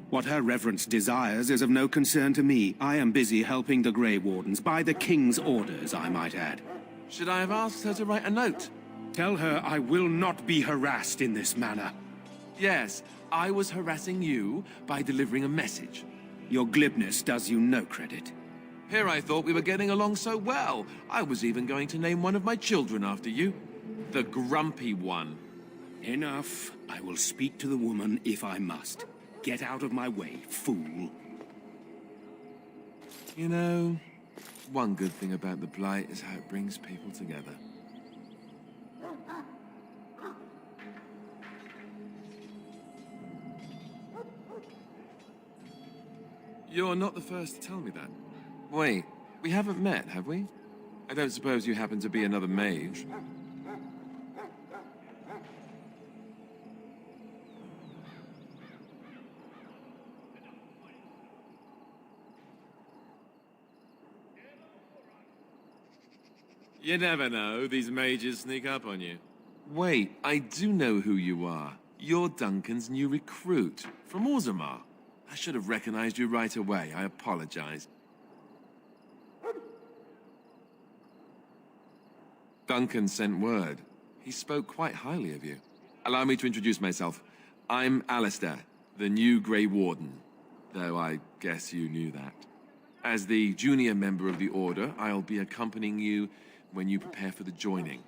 [SPEAKER 19] What her reverence desires is of no concern to me. I am busy helping the Grey Wardens, by the King's orders, I might add.
[SPEAKER 20] Should I have asked her to write a note?
[SPEAKER 19] Tell her I will not be harassed in this manner.
[SPEAKER 20] Yes, I was harassing you by delivering a message.
[SPEAKER 19] Your glibness does you no credit.
[SPEAKER 20] Here I thought we were getting along so well. I was even going to name one of my children after you. The Grumpy One.
[SPEAKER 19] Enough. I will speak to the woman if I must. Get out of my way, fool.
[SPEAKER 20] You know, one good thing about the Blight is how it brings people together. You're not the first to tell me that. Wait, we haven't met, have we? I don't suppose you happen to be another mage? You never know, these mages sneak up on you. Wait, I do know who you are. You're Duncan's new recruit, from Orzammar. I should have recognized you right away. I apologize. Duncan sent word. He spoke quite highly of you. Allow me to introduce myself. I'm Alistair, the new Grey Warden. Though I guess you knew that. As the junior member of the Order, I'll be accompanying you when you prepare for the joining.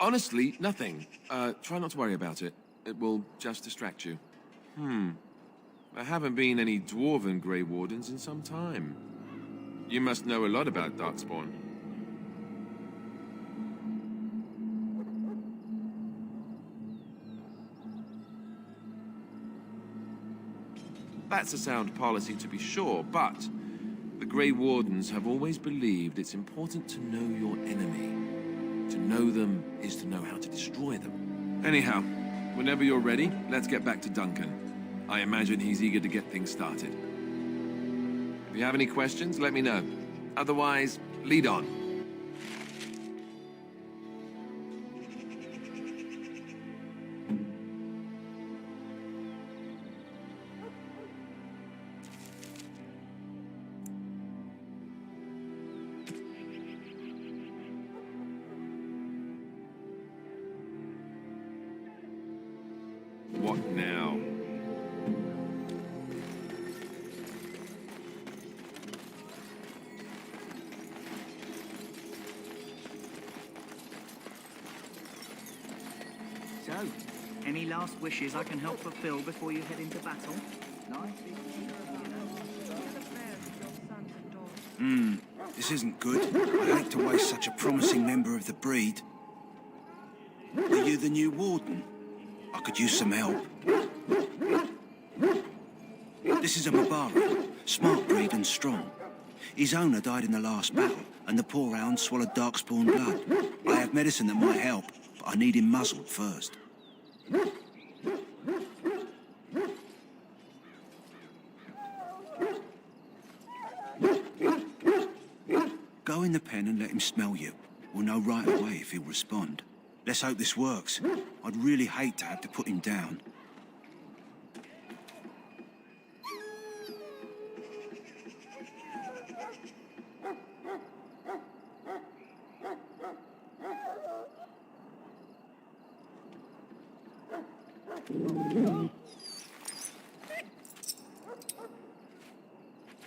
[SPEAKER 20] Honestly, nothing. Try not to worry about it. It will just distract you. There haven't been any Dwarven Grey Wardens in some time. You must know a lot about Darkspawn. That's a sound policy to be sure, but the Grey Wardens have always believed it's important to know your enemy. To know them is to know how to destroy them. Anyhow, whenever you're ready, let's get back to Duncan. I imagine he's eager to get things started. If you have any questions, let me know. Otherwise, lead on. What now?
[SPEAKER 21] So, any last wishes I can help fulfill before you head into battle?
[SPEAKER 14] This isn't good. I hate to waste such a promising member of the breed. Are you the new warden? I could use some help. This is a Mubarak, smart breed and strong. His owner died in the last battle, and the poor hound swallowed Darkspawn blood. I have medicine that might help, but I need him muzzled first. Go in the pen and let him smell you. We'll know right away if he'll respond. Let's hope this works. I'd really hate to have to put him down.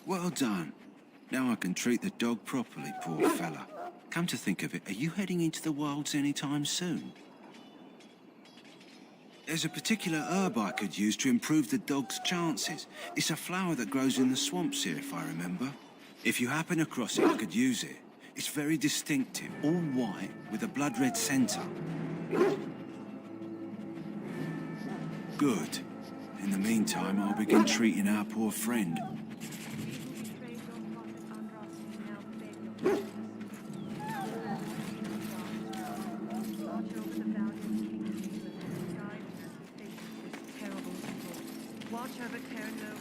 [SPEAKER 14] Well done. Now I can treat the dog properly, poor fella. Come to think of it, are you heading into the wilds anytime soon? There's a particular herb I could use to improve the dog's chances. It's a flower that grows in the swamps here, if I remember. If you happen across it, I could use it. It's very distinctive, all white, with a blood-red centre. Good. In the meantime, I'll begin treating our poor friend.
[SPEAKER 18] Watch over Terrano.